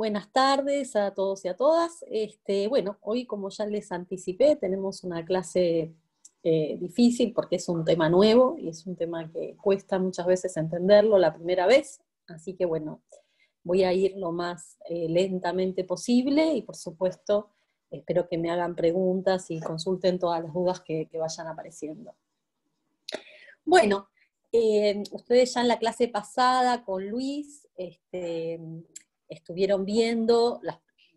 Buenas tardes a todos y a todas. Bueno, hoy, como ya les anticipé, tenemos una clase difícil porque es un tema nuevo y es un tema que cuesta muchas veces entenderlo la primera vez. Así que bueno, voy a ir lo más lentamente posible y por supuesto espero que me hagan preguntas y consulten todas las dudas que vayan apareciendo. Bueno, ustedes ya en la clase pasada con Luis estuvieron viendo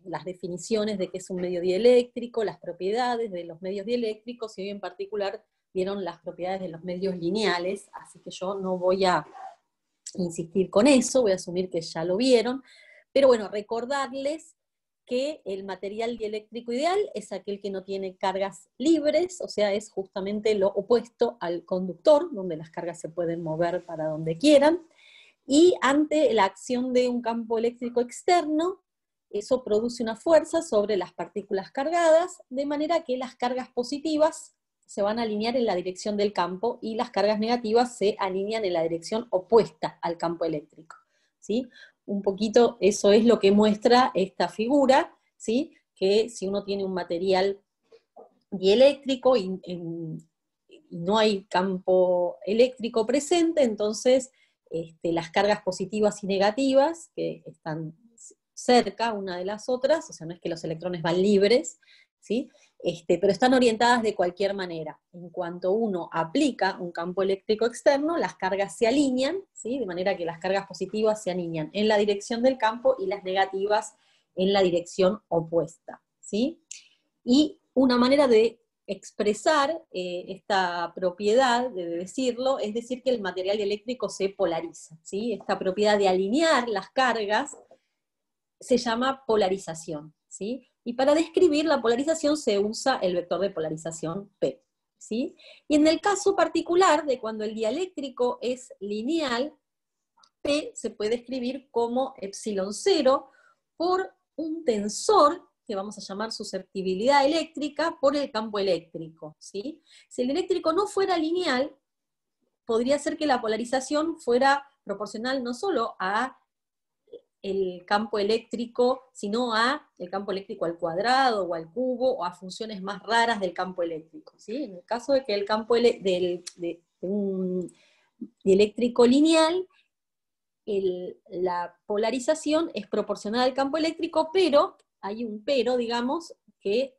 las definiciones de qué es un medio dieléctrico, las propiedades de los medios dieléctricos, y hoy en particular vieron las propiedades de los medios lineales, así que yo no voy a insistir con eso, voy a asumir que ya lo vieron, pero bueno, recordarles que el material dieléctrico ideal es aquel que no tiene cargas libres, o sea, es justamente lo opuesto al conductor, donde las cargas se pueden mover para donde quieran, y ante la acción de un campo eléctrico externo, eso produce una fuerza sobre las partículas cargadas, de manera que las cargas positivas se van a alinear en la dirección del campo y las cargas negativas se alinean en la dirección opuesta al campo eléctrico, ¿sí? Un poquito eso es lo que muestra esta figura, ¿sí? Que si uno tiene un material dieléctrico y no hay campo eléctrico presente, entonces las cargas positivas y negativas, que están cerca una de las otras, o sea, no es que los electrones van libres, ¿sí? Pero están orientadas de cualquier manera. En cuanto uno aplica un campo eléctrico externo, las cargas se alinean, ¿sí? De manera que las cargas positivas se alinean en la dirección del campo y las negativas en la dirección opuesta, ¿sí? Y una manera de expresar esta propiedad, de decirlo, es decir que el material eléctrico se polariza, ¿sí? Esta propiedad de alinear las cargas se llama polarización, ¿sí? Y para describir la polarización se usa el vector de polarización P, ¿sí? Y en el caso particular de cuando el dieléctrico es lineal, P se puede escribir como epsilon 0 por un tensor que vamos a llamar susceptibilidad eléctrica por el campo eléctrico, ¿sí? Si el eléctrico no fuera lineal, podría ser que la polarización fuera proporcional no solo a el campo eléctrico, sino a el campo eléctrico al cuadrado o al cubo o a funciones más raras del campo eléctrico, ¿sí? En el caso de que el campo de un dieléctrico lineal, la polarización es proporcional al campo eléctrico, pero hay un pero, digamos, que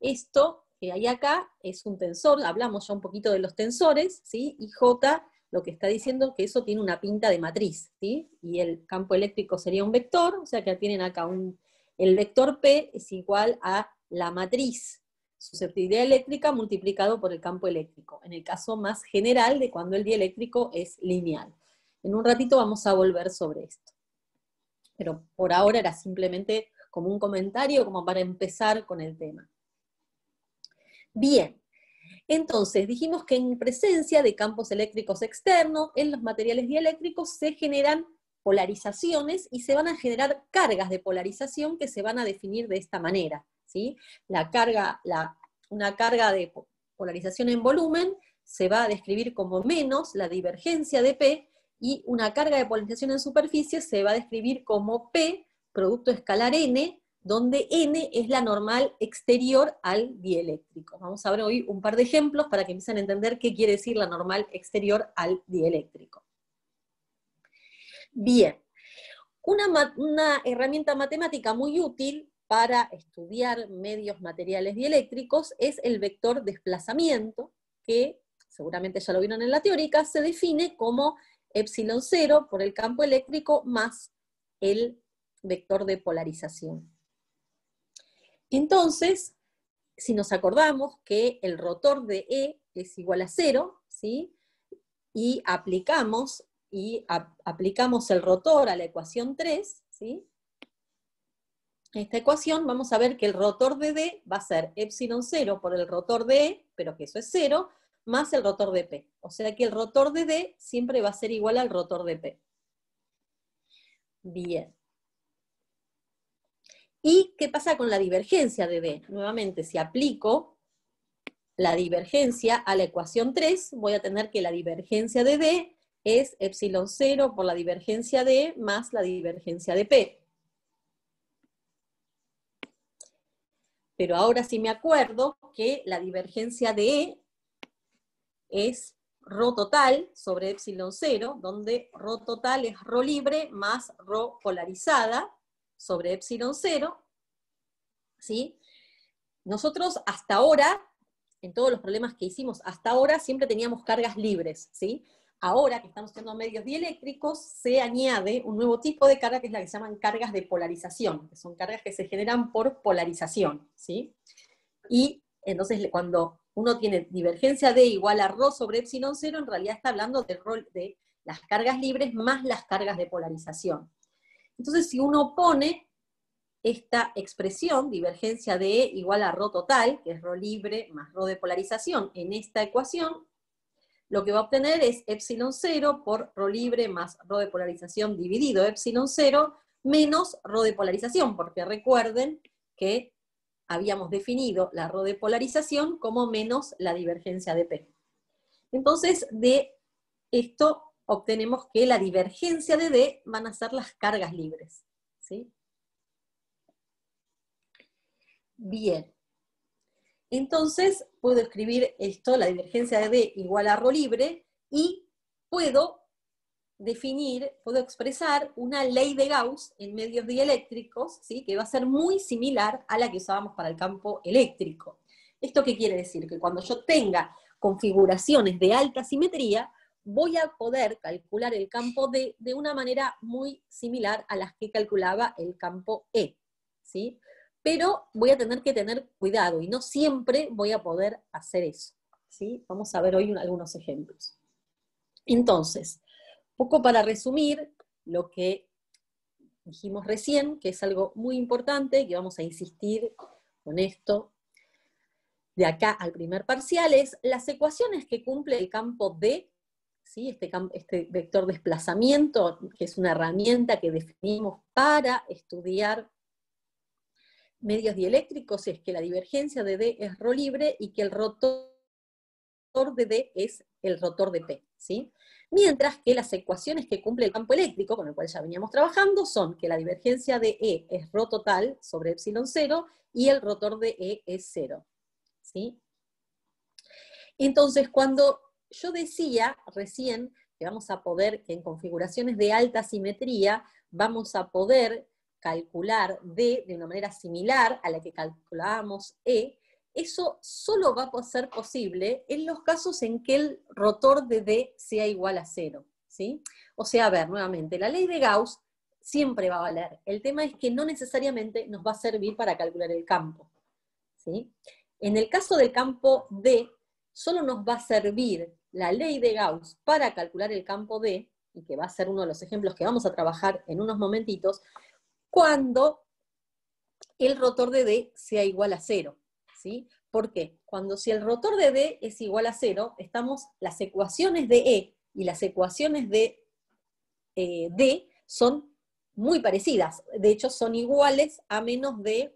esto que hay acá es un tensor, hablamos ya un poquito de los tensores, ¿sí? Y J lo que está diciendo que eso tiene una pinta de matriz, ¿sí? Y el campo eléctrico sería un vector, o sea que tienen acá el vector P es igual a la matriz susceptibilidad eléctrica multiplicado por el campo eléctrico, en el caso más general de cuando el dieléctrico es lineal. En un ratito vamos a volver sobre esto. Pero por ahora era simplemente como un comentario, como para empezar con el tema. Bien, entonces dijimos que en presencia de campos eléctricos externos, en los materiales dieléctricos se generan polarizaciones y se van a generar cargas de polarización que se van a definir de esta manera, ¿sí? Una carga de polarización en volumen se va a describir como menos la divergencia de P, y una carga de polarización en superficie se va a describir como P, producto escalar N, donde N es la normal exterior al dieléctrico. Vamos a ver hoy un par de ejemplos para que empiecen a entender qué quiere decir la normal exterior al dieléctrico. Bien, una herramienta matemática muy útil para estudiar medios materiales dieléctricos es el vector desplazamiento, que seguramente ya lo vieron en la teórica, se define como epsilon 0 por el campo eléctrico más el vector de polarización. Entonces, si nos acordamos que el rotor de E es igual a 0, ¿sí? Y aplicamos el rotor a la ecuación 3, ¿sí? Esta ecuación vamos a ver que el rotor de D va a ser epsilon 0 por el rotor de E, pero que eso es 0, más el rotor de P. O sea que el rotor de D siempre va a ser igual al rotor de P. Bien. ¿Y qué pasa con la divergencia de D? Nuevamente, si aplico la divergencia a la ecuación 3, voy a tener que la divergencia de D es epsilon 0 por la divergencia de E más la divergencia de P. pero ahora sí me acuerdo que la divergencia de E es ρ total sobre epsilon 0, donde ρ total es ρ libre más ρ polarizada sobre epsilon 0, ¿sí? Nosotros hasta ahora, en todos los problemas que hicimos hasta ahora, siempre teníamos cargas libres, ¿sí? Ahora que estamos haciendo medios dieléctricos, se añade un nuevo tipo de carga que es la que se llaman cargas de polarización, que son cargas que se generan por polarización, ¿sí? Y entonces cuando uno tiene divergencia D igual a ρ sobre epsilon 0, en realidad está hablando de las cargas libres más las cargas de polarización. Entonces si uno pone esta expresión, divergencia de E igual a ρ total, que es ρ libre más ρ de polarización, en esta ecuación, lo que va a obtener es epsilon 0 por ρ libre más ρ de polarización dividido epsilon 0 menos ρ de polarización, porque recuerden que habíamos definido la ρ de polarización como menos la divergencia de P. Entonces, de esto obtenemos que la divergencia de D van a ser las cargas libres, ¿sí? Bien. Entonces, puedo escribir esto, la divergencia de D igual a ρ libre, y puedo definir, puedo expresar una ley de Gauss en medios dieléctricos, ¿sí? Que va a ser muy similar a la que usábamos para el campo eléctrico. ¿Esto qué quiere decir? Que cuando yo tenga configuraciones de alta simetría, voy a poder calcular el campo D de una manera muy similar a las que calculaba el campo E, ¿sí? Pero voy a tener que tener cuidado, y no siempre voy a poder hacer eso, ¿sí? Vamos a ver hoy algunos ejemplos. Entonces, poco para resumir lo que dijimos recién, que es algo muy importante, que vamos a insistir con esto de acá al primer parcial, es las ecuaciones que cumple el campo D, ¿sí? Este vector desplazamiento, que es una herramienta que definimos para estudiar medios dieléctricos, es que la divergencia de D es ρ libre y que el rotor de D es el rotor de P, ¿sí? Mientras que las ecuaciones que cumple el campo eléctrico, con el cual ya veníamos trabajando, son que la divergencia de E es ρ total sobre epsilon 0 y el rotor de E es 0, ¿sí? Entonces, cuando yo decía recién que vamos a poder, que en configuraciones de alta simetría, vamos a poder calcular D de una manera similar a la que calculábamos E, eso solo va a ser posible en los casos en que el rotor de D sea igual a 0, ¿sí? O sea, a ver, nuevamente, la ley de Gauss siempre va a valer. El tema es que no necesariamente nos va a servir para calcular el campo, ¿sí? En el caso del campo D, solo nos va a servir la ley de Gauss para calcular el campo D, y que va a ser uno de los ejemplos que vamos a trabajar en unos momentitos, cuando el rotor de D sea igual a 0, ¿sí? ¿Por qué? Cuando si el rotor de D es igual a 0, las ecuaciones de E y las ecuaciones de D son muy parecidas, de hecho son iguales a menos de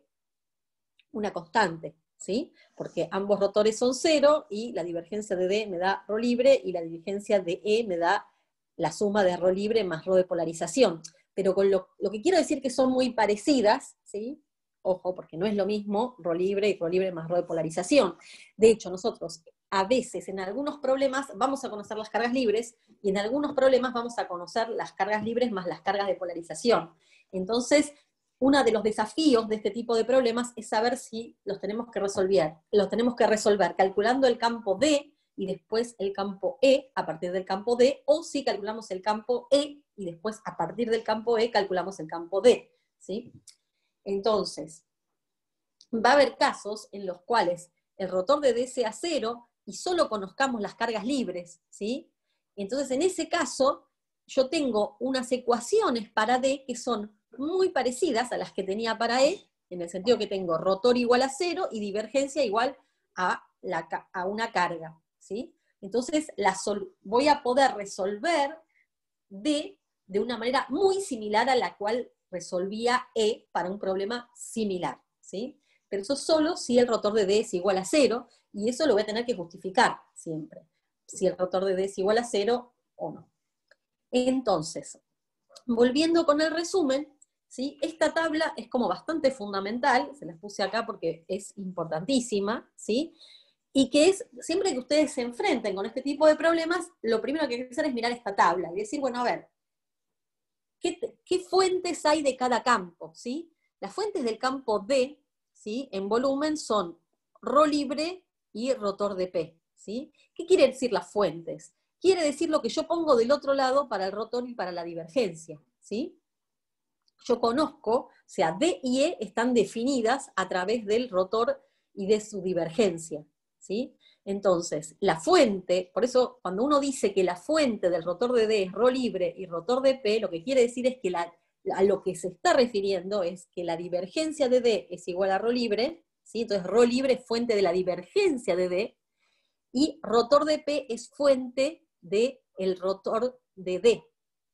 una constante, ¿sí? Porque ambos rotores son 0 y la divergencia de D me da ρ libre y la divergencia de E me da la suma de ρ libre más ρ de polarización. Pero con lo que quiero decir que son muy parecidas, ¿sí? Ojo, porque no es lo mismo ρ libre y ρ libre más ρ de polarización. De hecho, nosotros a veces en algunos problemas vamos a conocer las cargas libres y en algunos problemas vamos a conocer las cargas libres más las cargas de polarización. Entonces, uno de los desafíos de este tipo de problemas es saber si los tenemos que resolver calculando el campo D y después el campo E a partir del campo D, o si calculamos el campo E y después a partir del campo E calculamos el campo D, ¿sí? Entonces, va a haber casos en los cuales el rotor de D sea 0 y solo conozcamos las cargas libres, ¿sí? Entonces, en ese caso, yo tengo unas ecuaciones para D que son muy parecidas a las que tenía para E, en el sentido que tengo rotor igual a 0 y divergencia igual a una carga, ¿sí? Entonces, voy a poder resolver D de una manera muy similar a la cual resolvía E para un problema similar, ¿sí? Pero eso solo si el rotor de D es igual a 0, y eso lo voy a tener que justificar siempre, si el rotor de D es igual a 0 o no. Entonces, volviendo con el resumen, ¿sí? Esta tabla es como bastante fundamental, se las puse acá porque es importantísima, ¿sí? Y que es, siempre que ustedes se enfrenten con este tipo de problemas, lo primero que hay que hacer es mirar esta tabla y decir, bueno, a ver, ¿qué fuentes hay de cada campo? ¿Sí? Las fuentes del campo D, ¿sí? En volumen son ρ libre y rotor de P. ¿Sí? ¿Qué quiere decir las fuentes? Quiere decir lo que yo pongo del otro lado para el rotor y para la divergencia. ¿Sí? Yo conozco, o sea, D y E están definidas a través del rotor y de su divergencia. ¿Sí? Entonces, la fuente, por eso cuando uno dice que la fuente del rotor de D es ρ libre y rotor de P, lo que quiere decir es que a lo que se está refiriendo es que la divergencia de D es igual a ρ libre, ¿sí? Entonces ρ libre es fuente de la divergencia de D, y rotor de P es fuente del rotor de D.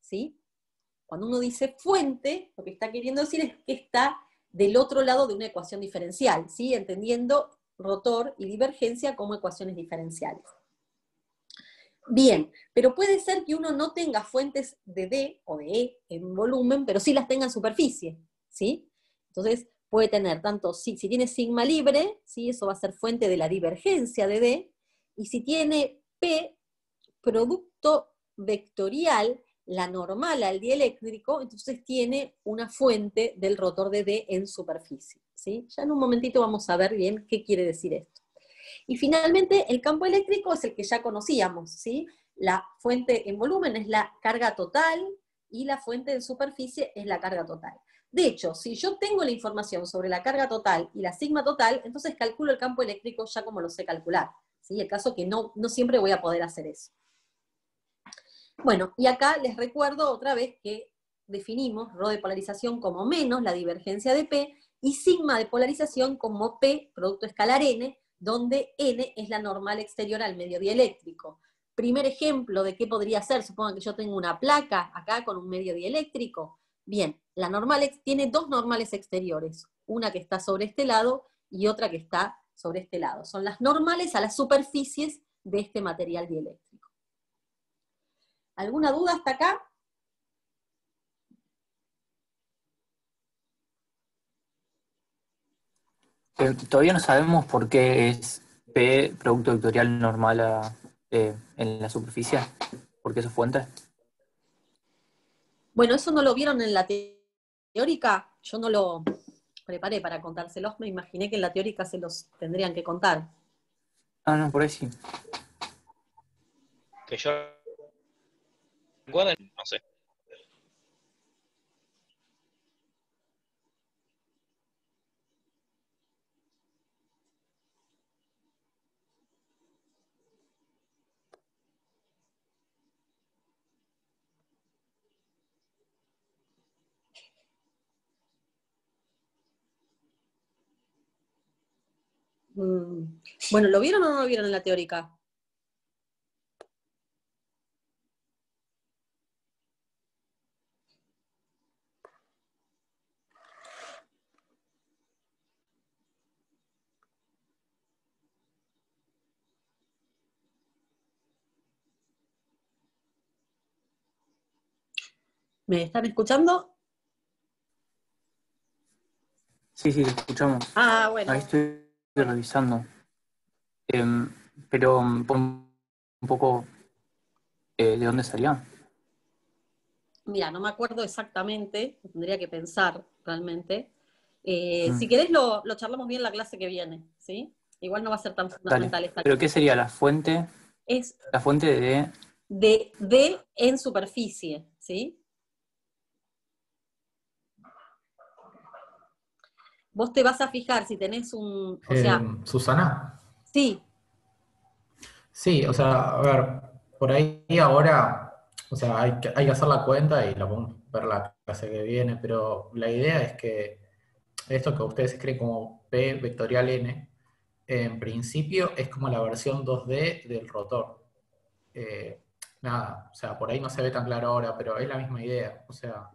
¿Sí? Cuando uno dice fuente, lo que está queriendo decir es que está del otro lado de una ecuación diferencial, ¿sí? Entendiendo rotor y divergencia como ecuaciones diferenciales. Bien, pero puede ser que uno no tenga fuentes de D o de E en volumen, pero sí las tenga en superficie, ¿sí? Entonces puede tener tanto, si tiene sigma libre, ¿sí? Eso va a ser fuente de la divergencia de D, y si tiene P, producto vectorial, la normal al dieléctrico, entonces tiene una fuente del rotor de D en superficie, ¿sí? Ya en un momentito vamos a ver bien qué quiere decir esto. Y finalmente, el campo eléctrico es el que ya conocíamos, ¿sí? La fuente en volumen es la carga total y la fuente en superficie es la carga total. De hecho, si yo tengo la información sobre la carga total y la sigma total, entonces calculo el campo eléctrico ya como lo sé calcular, ¿sí? El caso que no siempre voy a poder hacer eso. Bueno, y acá les recuerdo otra vez que definimos ρ de polarización como menos la divergencia de P y sigma de polarización como P, producto escalar N, donde N es la normal exterior al medio dieléctrico. Primer ejemplo de qué podría ser, supongan que yo tengo una placa acá con un medio dieléctrico. Bien, la normal tiene dos normales exteriores, una que está sobre este lado y otra que está sobre este lado. Son las normales a las superficies de este material dieléctrico. ¿Alguna duda hasta acá? Todavía no sabemos por qué es P producto vectorial normal en la superficie. ¿Por qué es su fuente? Bueno, eso no lo vieron en la teórica, yo no lo preparé para contárselos, me imaginé que en la teórica se los tendrían que contar. Ah, no, por ahí sí. Que yo recuerde, no sé. Bueno, ¿lo vieron o no lo vieron en la teórica? ¿Me están escuchando? Sí, sí, te escuchamos. Ah, bueno. Ahí estoy Bueno, revisando. Pero por un poco de dónde salía. mira, no me acuerdo exactamente, tendría que pensar realmente. Si Mm, querés lo charlamos bien la clase que viene, ¿sí? Igual no va a ser tan dale. fundamental esta ¿Pero clase. qué sería la fuente? Es La fuente de... de D en superficie, ¿sí? Vos te vas a fijar si tenés o sea, Susana. sí, Sí, o sea, a ver, por ahí ahora, o sea, hay que hacer la cuenta y la podemos ver la clase que viene, pero la idea es que esto que ustedes escriben como P vectorial N, en principio es como la versión 2D del rotor. Eh, nada, o sea, por ahí no se ve tan claro ahora, pero es la misma idea. O sea,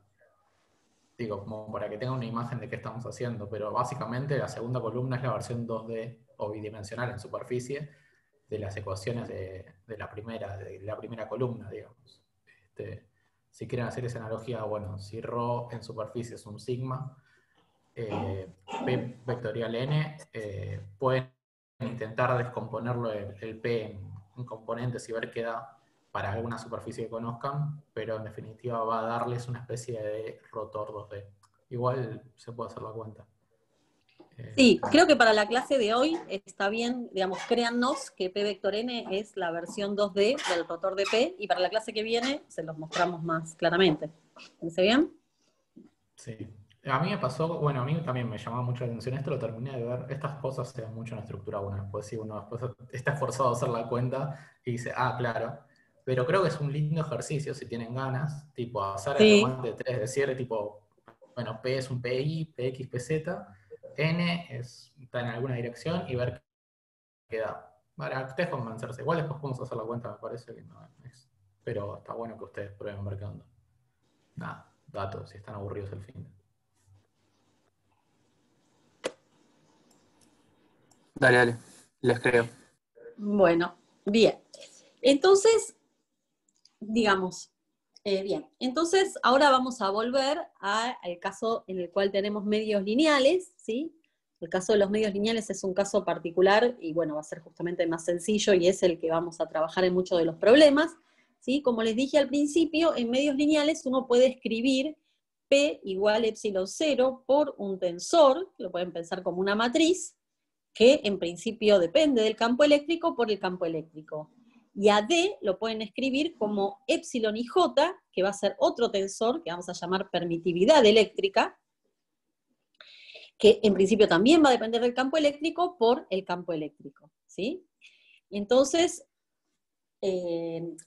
digo, como para que tengan una imagen de qué estamos haciendo, pero básicamente la segunda columna es la versión 2D o bidimensional en superficie de las ecuaciones de la primera columna, digamos. si quieren hacer esa analogía, bueno, si ρ en superficie es un sigma, P vectorial n, pueden intentar descomponerlo el P en componentes y ver qué da para alguna superficie que conozcan, pero en definitiva va a darles una especie de rotor 2D. Igual se puede hacer la cuenta. Sí, creo que para la clase de hoy está bien, digamos, créannos que P vector n es la versión 2D del rotor de P, y para la clase que viene se los mostramos más claramente. ¿Parece bien? Sí. A mí me pasó, bueno, a mí también me llamaba mucho la atención esto, lo terminé de ver, estas cosas se ven mucho en la estructura 1, después si uno después está esforzado a hacer la cuenta y dice, ah, claro, pero creo que es un lindo ejercicio si tienen ganas, tipo hacer el Sí, remate de 3 de cierre, tipo, bueno, P es un PI, PX, PZ, N está en alguna dirección y ver qué da. Para ustedes convencerse, igual después podemos hacer la cuenta, me parece que no es, pero está bueno que ustedes prueben ver qué onda. Nada, datos, si están aburridos el fin. Dale, dale, les creo. bueno, bien. Entonces, digamos, bien, entonces ahora vamos a volver al caso en el cual tenemos medios lineales, ¿sí? El caso de los medios lineales es un caso particular y bueno, va a ser justamente más sencillo y es el que vamos a trabajar en muchos de los problemas, ¿sí? Como les dije al principio, en medios lineales uno puede escribir P igual epsilon 0 por un tensor, lo pueden pensar como una matriz, que en principio depende del campo eléctrico por el campo eléctrico. Y a D lo pueden escribir como epsilon y J, que va a ser otro tensor que vamos a llamar permitividad eléctrica, que en principio también va a depender del campo eléctrico por el campo eléctrico, ¿sí? Entonces,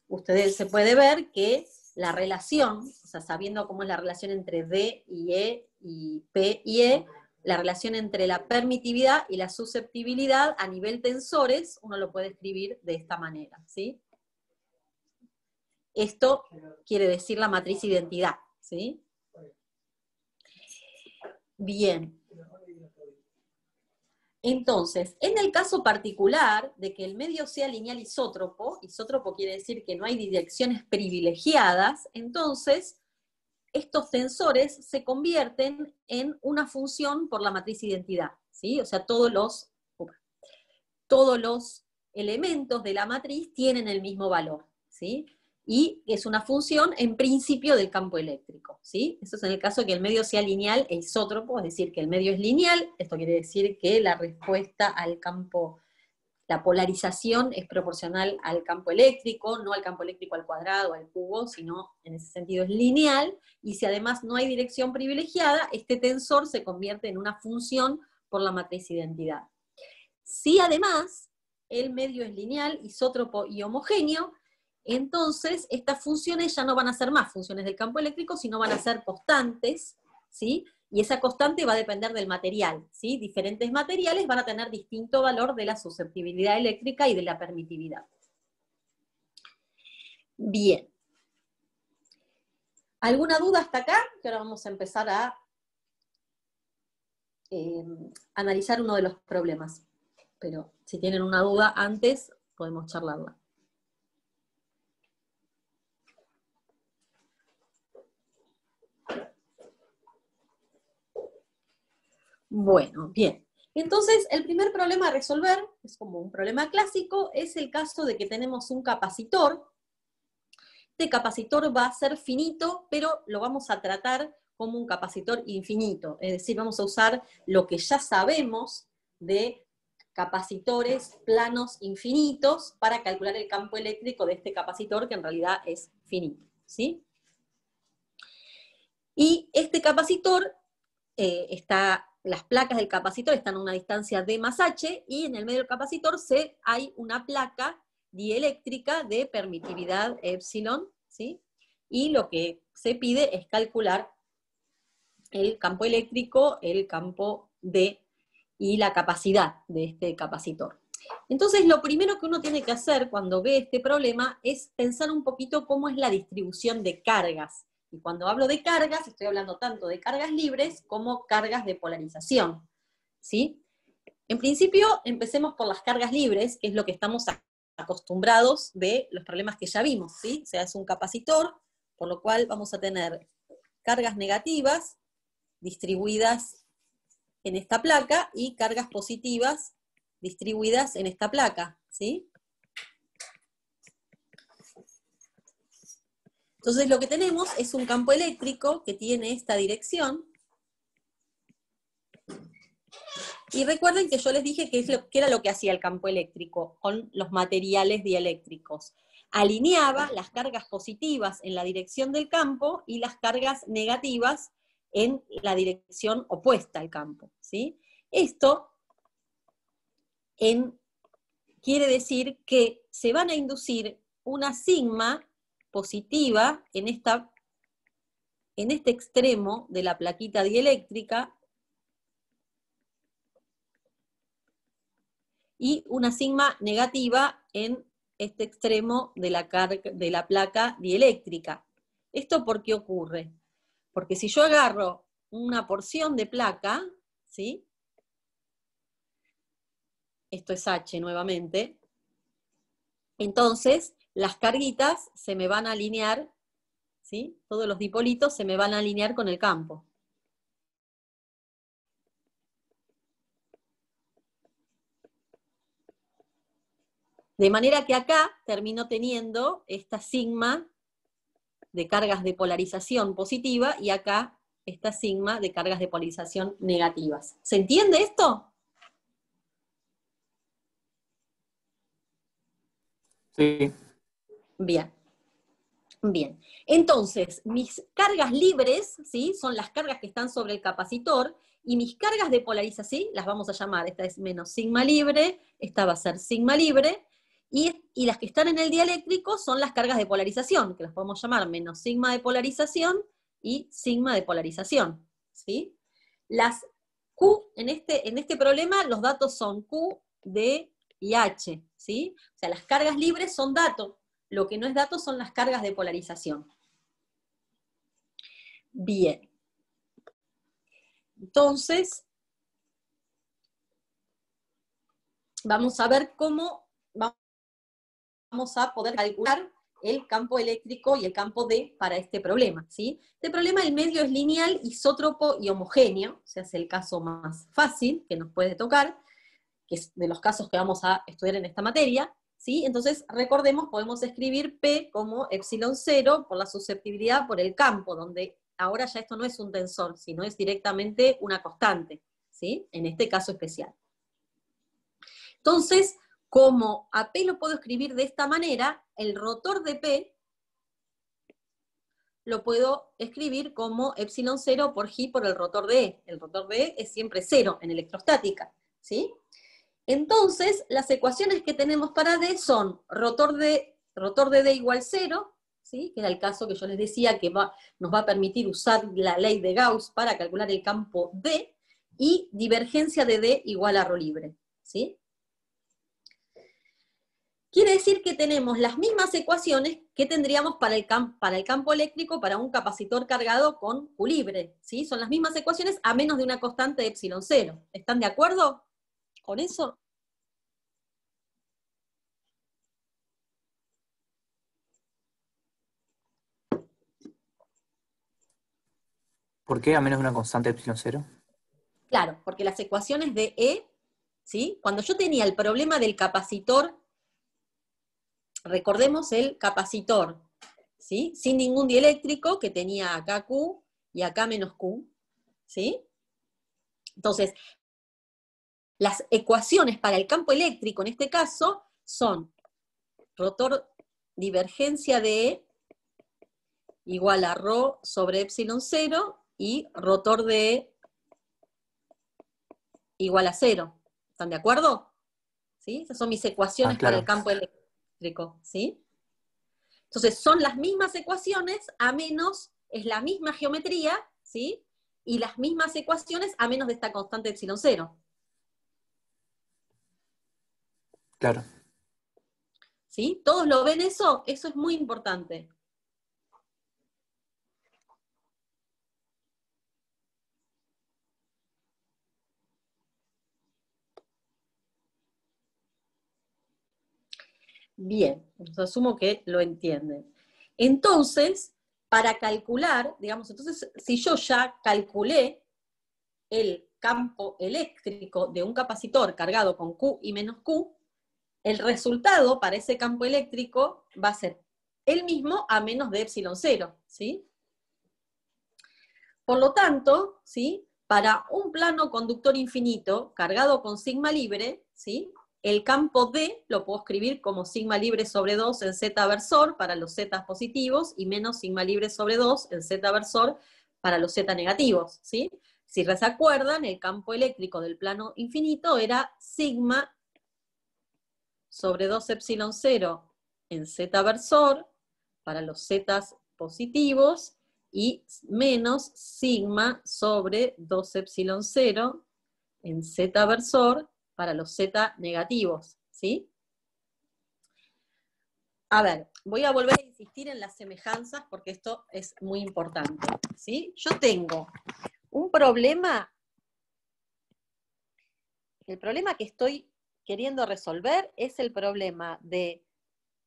ustedes se puede ver que la relación, o sea, sabiendo cómo es la relación entre D y E y P y E, la relación entre la permitividad y la susceptibilidad a nivel tensores, uno lo puede escribir de esta manera, ¿sí? Esto quiere decir la matriz identidad, ¿sí? Bien. Entonces, en el caso particular de que el medio sea lineal isótropo, isótropo quiere decir que no hay direcciones privilegiadas, entonces estos tensores se convierten en una función por la matriz identidad, ¿sí? O sea, todos los elementos de la matriz tienen el mismo valor, ¿sí? Y es una función en principio del campo eléctrico, ¿sí? Eso es en el caso de que el medio sea lineal e isótropo, es decir, que el medio es lineal, esto quiere decir que la respuesta al campo, la polarización es proporcional al campo eléctrico, no al campo eléctrico al cuadrado, al cubo, sino en ese sentido es lineal, y si además no hay dirección privilegiada, este tensor se convierte en una función por la matriz identidad. Si además el medio es lineal, isótropo y homogéneo, entonces estas funciones ya no van a ser más funciones del campo eléctrico, sino van a ser constantes, ¿sí? Y esa constante va a depender del material, ¿sí? Diferentes materiales van a tener distinto valor de la susceptibilidad eléctrica y de la permitividad. Bien. ¿Alguna duda hasta acá? Que ahora vamos a empezar a analizar uno de los problemas. Pero si tienen una duda antes, podemos charlarla. Bueno, bien. Entonces, el primer problema a resolver, es como un problema clásico, es el caso de que tenemos un capacitor. Este capacitor va a ser finito, pero lo vamos a tratar como un capacitor infinito. Es decir, vamos a usar lo que ya sabemos de capacitores planos infinitos para calcular el campo eléctrico de este capacitor, que en realidad es finito, ¿sí? Y este capacitor las placas del capacitor están a una distancia d más h, y en el medio del capacitor hay una placa dieléctrica de permitividad epsilon, ¿sí? Y lo que se pide es calcular el campo eléctrico, el campo D y la capacidad de este capacitor. Entonces, lo primero que uno tiene que hacer cuando ve este problema es pensar un poquito cómo es la distribución de cargas. Y cuando hablo de cargas, estoy hablando tanto de cargas libres como cargas de polarización, ¿sí? En principio, empecemos por las cargas libres, que es lo que estamos acostumbrados de los problemas que ya vimos, ¿sí? O sea, es un capacitor por lo cual vamos a tener cargas negativas distribuidas en esta placa y cargas positivas distribuidas en esta placa, ¿sí? Entonces lo que tenemos es un campo eléctrico que tiene esta dirección. Y recuerden que yo les dije que era lo que hacía el campo eléctrico con los materiales dieléctricos. Alineaba las cargas positivas en la dirección del campo y las cargas negativas en la dirección opuesta al campo, ¿sí? Esto quiere decir que se van a inducir una sigma positiva en este extremo de la plaquita dieléctrica y una sigma negativa en este extremo de la placa dieléctrica. ¿Esto por qué ocurre? Porque si yo agarro una porción de placa, ¿sí? Esto es H nuevamente, entonces las carguitas se me van a alinear, ¿sí? Todos los dipolitos se me van a alinear con el campo. De manera que acá termino teniendo esta sigma de cargas de polarización positiva y acá esta sigma de cargas de polarización negativas. ¿Se entiende esto? Sí. Bien. Bien. Entonces, mis cargas libres, ¿sí? Son las cargas que están sobre el capacitor, y mis cargas de polarización, ¿sí? Las vamos a llamar, esta es menos sigma libre, esta va a ser sigma libre, y las que están en el dieléctrico son las cargas de polarización, que las podemos llamar menos sigma de polarización y sigma de polarización, ¿sí? Las Q, en este problema, los datos son Q, D y H, ¿sí? O sea, las cargas libres son datos, lo que no es datos son las cargas de polarización. Bien. Entonces, vamos a ver cómo vamos a poder calcular el campo eléctrico y el campo D para este problema, ¿sí? Este problema, el medio es lineal, isótropo y homogéneo, o sea, es el caso más fácil que nos puede tocar, que es de los casos que vamos a estudiar en esta materia, ¿sí? Entonces, recordemos, podemos escribir P como epsilon 0 por la susceptibilidad por el campo, donde ahora ya esto no es un tensor, sino es directamente una constante, ¿sí? En este caso especial. Entonces, como a P lo puedo escribir de esta manera, el rotor de P lo puedo escribir como epsilon 0 por G por el rotor de E. El rotor de E es siempre 0 en electrostática, ¿sí? Entonces, las ecuaciones que tenemos para D son rotor de D igual 0, ¿sí? Que era el caso que yo les decía que nos va a permitir usar la ley de Gauss para calcular el campo D, y divergencia de D igual a ρ libre, ¿sí? Quiere decir que tenemos las mismas ecuaciones que tendríamos para el campo eléctrico para un capacitor cargado con Q libre, ¿sí? Son las mismas ecuaciones a menos de una constante de epsilon 0. ¿Están de acuerdo con eso? ¿Por qué a menos de una constante epsilon 0? Claro, porque las ecuaciones de E, ¿sí? Cuando yo tenía el problema del capacitor, recordemos el capacitor, ¿sí? Sin ningún dieléctrico, que tenía acá Q y acá menos Q, ¿sí? Entonces, las ecuaciones para el campo eléctrico en este caso son rotor divergencia de E igual a ρ sobre epsilon 0 y rotor de E igual a 0. ¿Están de acuerdo? ¿Sí? Esas son mis ecuaciones claro. para el campo eléctrico, ¿sí? Entonces, son las mismas ecuaciones, a menos, es la misma geometría, ¿sí? Y las mismas ecuaciones a menos de esta constante epsilon 0. Claro. ¿Sí? ¿Todos lo ven eso? Eso es muy importante. Bien, pues asumo que lo entienden. Entonces, para calcular, digamos, entonces, si yo ya calculé el campo eléctrico de un capacitor cargado con Q y menos Q, el resultado para ese campo eléctrico va a ser el mismo a menos de epsilon 0, ¿sí? Por lo tanto, ¿sí? Para un plano conductor infinito cargado con sigma libre, ¿sí? El campo D lo puedo escribir como sigma libre sobre 2 en Z versor para los Z positivos y menos sigma libre sobre 2 en Z versor para los Z negativos, ¿sí? Si se acuerdan, el campo eléctrico del plano infinito era sigma sobre 2 epsilon 0 en Z versor para los Z positivos y menos sigma sobre 2 epsilon 0 en Z versor para los Z negativos, ¿sí? A ver, voy a volver a insistir en las semejanzas porque esto es muy importante, ¿sí? Yo tengo un problema, el problema que estoy queriendo resolver es el problema de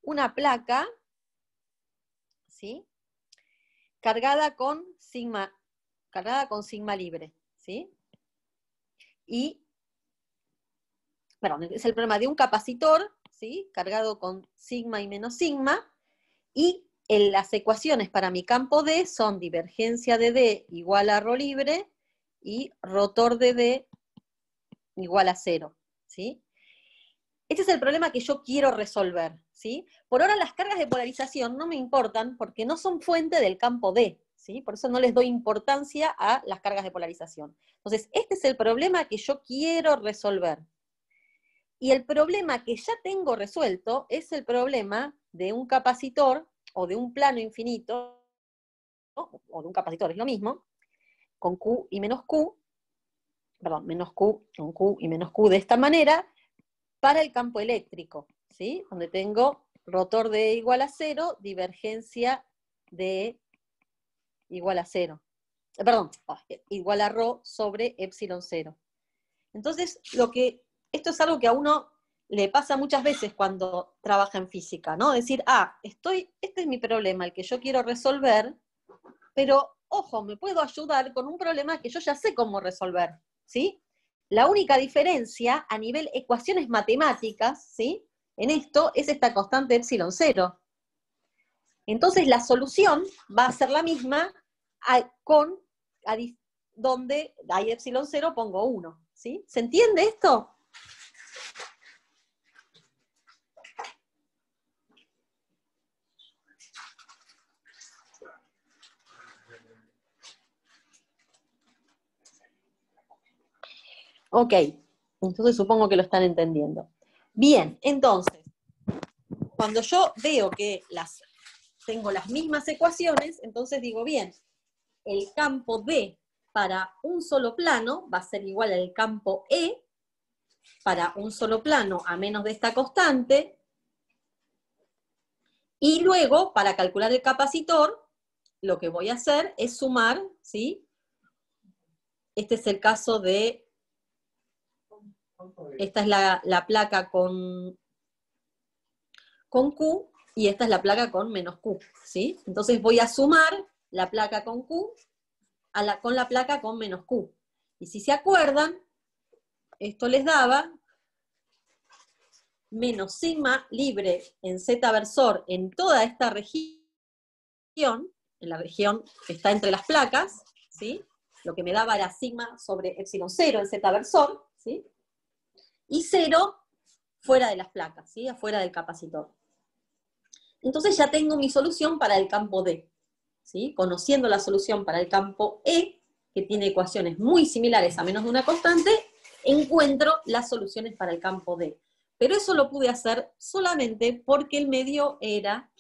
una placa, ¿sí? Cargada con sigma libre, ¿sí? Y, perdón, es el problema de un capacitor, ¿sí? Cargado con sigma y menos sigma, y las ecuaciones para mi campo D son divergencia de D igual a ρ libre y rotor de D igual a 0, ¿sí? Este es el problema que yo quiero resolver, ¿sí? Por ahora las cargas de polarización no me importan porque no son fuente del campo D, ¿sí? Por eso no les doy importancia a las cargas de polarización. Entonces, este es el problema que yo quiero resolver. Y el problema que ya tengo resuelto es el problema de un capacitor o de un plano infinito, ¿no? O de un capacitor, es lo mismo, con Q y menos Q, perdón, menos Q, con Q y menos Q de esta manera, para el campo eléctrico, ¿sí? Donde tengo rotor de igual a 0, divergencia de igual a 0. Perdón, igual a ρ sobre epsilon 0. Entonces, esto es algo que a uno le pasa muchas veces cuando trabaja en física, ¿no? Decir, este es mi problema, el que yo quiero resolver, pero, ojo, me puedo ayudar con un problema que yo ya sé cómo resolver, ¿sí? La única diferencia a nivel ecuaciones matemáticas, ¿sí? En esto es esta constante epsilon 0. Entonces la solución va a ser la misma donde hay epsilon 0 pongo 1, ¿sí? ¿Se entiende esto? Ok, entonces supongo que lo están entendiendo. Bien, entonces, cuando yo veo que tengo las mismas ecuaciones, entonces digo, bien, el campo D para un solo plano va a ser igual al campo E para un solo plano a menos de esta constante, y luego, para calcular el capacitor, lo que voy a hacer es sumar, ¿sí? Este es el caso de... Esta es la placa con Q, y esta es la placa con menos Q, ¿sí? Entonces voy a sumar la placa con Q con la placa con menos Q. Y si se acuerdan, esto les daba menos sigma libre en Z versor en toda esta región, en la región que está entre las placas, ¿sí? Lo que me daba era sigma sobre epsilon 0 en Z versor, ¿sí? Y 0 fuera de las placas, ¿sí? Afuera del capacitor. Entonces ya tengo mi solución para el campo D, ¿sí? Conociendo la solución para el campo E, que tiene ecuaciones muy similares a menos de una constante, encuentro las soluciones para el campo D. Pero eso lo pude hacer solamente porque el medio era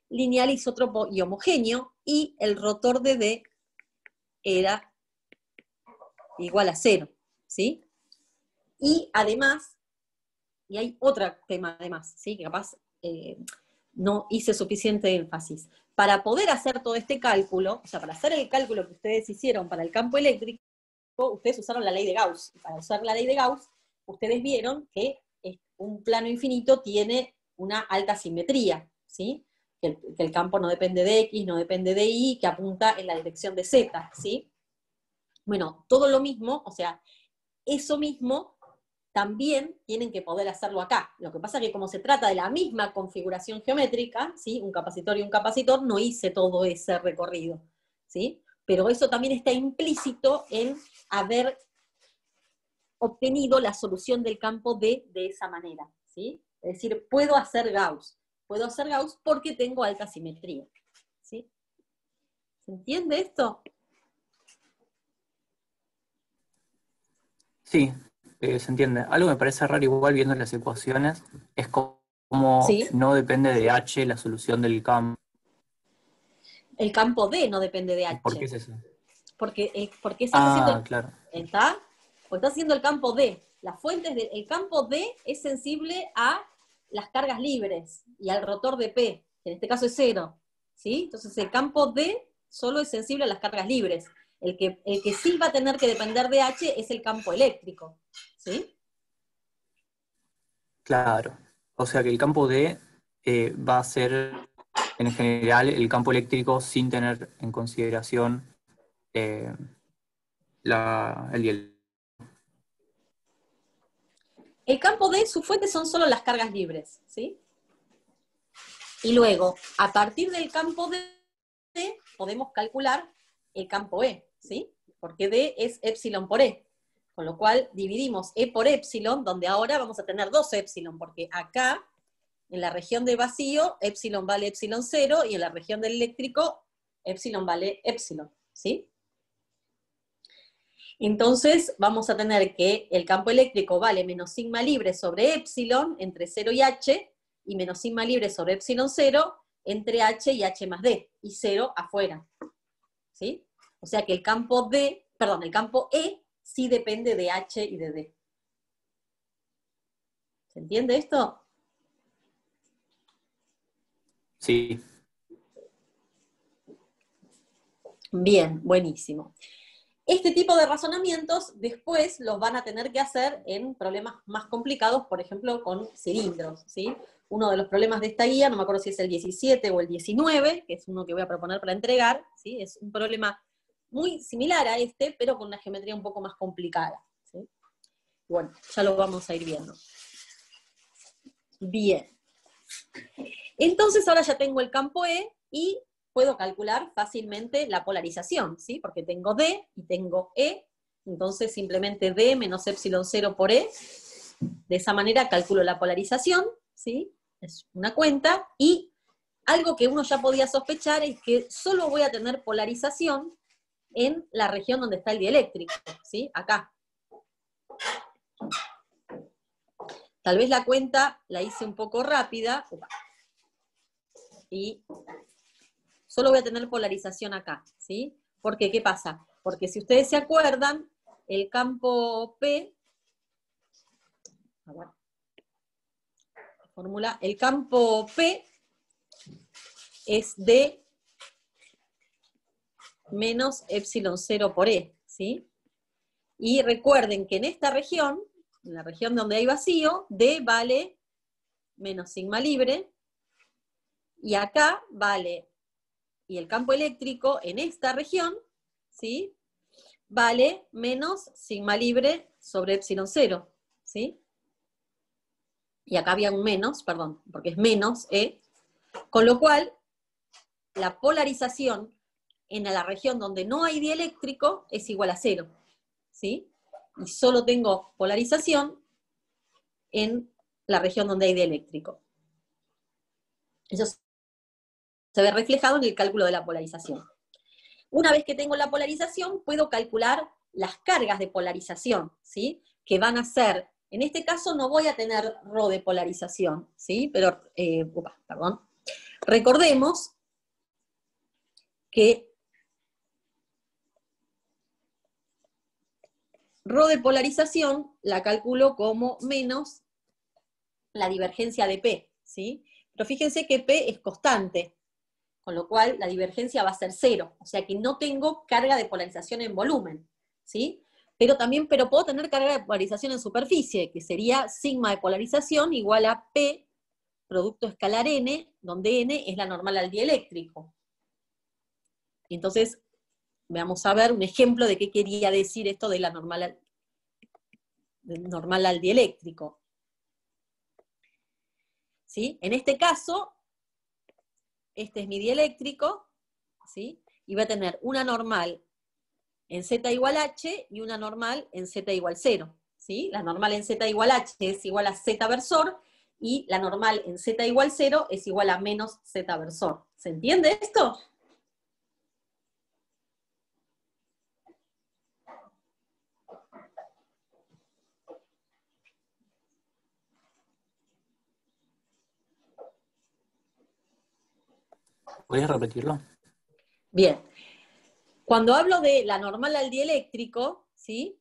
lineal, isótropo y homogéneo, y el rotor de D era igual a 0, ¿sí? Y además, y hay otro tema además, ¿sí? Que capaz no hice suficiente énfasis. Para poder hacer todo este cálculo, o sea, para hacer el cálculo que ustedes hicieron para el campo eléctrico, ustedes usaron la ley de Gauss. Y para usar la ley de Gauss, ustedes vieron que un plano infinito tiene una alta simetría, ¿sí? que el campo no depende de X, no depende de Y, que apunta en la dirección de Z, ¿sí? Bueno, todo lo mismo, o sea, eso mismo también tienen que poder hacerlo acá. Lo que pasa es que como se trata de la misma configuración geométrica, ¿sí? Un capacitor y un capacitor, no hice todo ese recorrido, ¿sí? Pero eso también está implícito en haber obtenido la solución del campo D de esa manera, ¿sí? Es decir, puedo hacer Gauss porque tengo alta simetría, ¿sí? ¿Se entiende esto? Sí, se entiende. Algo me parece raro igual viendo las ecuaciones, es como Sí. no depende de H la solución del campo. El campo D no depende de H. ¿Por qué es eso? Porque estás haciendo, Claro. ¿está? Porque estás haciendo el campo D. Las fuentes el campo D es sensible a las cargas libres y al rotor de P, que en este caso es 0, ¿sí? Entonces el campo D solo es sensible a las cargas libres. El que sí va a tener que depender de H es el campo eléctrico, ¿sí? Claro. O sea que el campo D va a ser en general el campo eléctrico sin tener en consideración el dieléctrico. El campo D, sus fuentes son solo las cargas libres, ¿sí? Y luego, a partir del campo D, podemos calcular el campo E, ¿sí? Porque D es epsilon por E. Con lo cual, dividimos E por epsilon, donde ahora vamos a tener 2 epsilon, porque acá, en la región de vacío, epsilon vale epsilon 0, y en la región del eléctrico, epsilon vale epsilon, ¿sí? Entonces, vamos a tener que el campo eléctrico vale menos sigma libre sobre epsilon, entre 0 y h, y menos sigma libre sobre epsilon 0, entre h y h más d, y 0 afuera, ¿sí? O sea que el campo el campo E sí depende de h y de d. ¿Se entiende esto? Sí. Bien, buenísimo. Este tipo de razonamientos después los van a tener que hacer en problemas más complicados, por ejemplo, con cilindros, ¿sí? Uno de los problemas de esta guía, no me acuerdo si es el 17 o el 19, que es uno que voy a proponer para entregar, ¿sí? Es un problema muy similar a este, pero con una geometría un poco más complicada, ¿sí? Bueno, ya lo vamos a ir viendo. Bien. Entonces ahora ya tengo el campo E y puedo calcular fácilmente la polarización, ¿sí? Porque tengo D y tengo E, entonces simplemente D menos epsilon 0 por E. De esa manera calculo la polarización, ¿sí? Es una cuenta, y algo que uno ya podía sospechar es que solo voy a tener polarización en la región donde está el dieléctrico, ¿sí? Acá. Tal vez la cuenta la hice un poco rápida, y solo voy a tener polarización acá, ¿sí? Porque, ¿qué pasa? Porque si ustedes se acuerdan, el campo P, a ver, fórmula, el campo P es D menos epsilon 0 por E, ¿sí? Y recuerden que en esta región, en la región donde hay vacío, D vale menos sigma libre, y acá vale, y el campo eléctrico en esta región, ¿sí? Vale menos sigma libre sobre epsilon 0, ¿sí? Y acá había un menos, perdón, porque es menos E, con lo cual la polarización en la región donde no hay dieléctrico es igual a 0, ¿sí? Y solo tengo polarización en la región donde hay dieléctrico. Eso se ve reflejado en el cálculo de la polarización. Una vez que tengo la polarización, puedo calcular las cargas de polarización, ¿sí? Que van a ser, en este caso no voy a tener ρ de polarización, ¿sí? Pero, perdón. Recordemos que ρ de polarización la calculo como menos la divergencia de P, ¿sí? Pero fíjense que P es constante, con lo cual la divergencia va a ser 0, o sea que no tengo carga de polarización en volumen, ¿sí? Pero puedo tener carga de polarización en superficie, que sería sigma de polarización igual a P producto escalar n, donde n es la normal al dieléctrico. Entonces, vamos a ver un ejemplo de qué quería decir esto de la normal al dieléctrico. ¿Sí? En este caso, este es mi dieléctrico, ¿sí? Y va a tener una normal en z igual h y una normal en z igual 0. ¿Sí? La normal en z igual h es igual a z versor, y la normal en z igual 0 es igual a menos z versor. ¿Se entiende esto? ¿Puedes repetirlo? Bien. Cuando hablo de la normal al dieléctrico, ¿sí?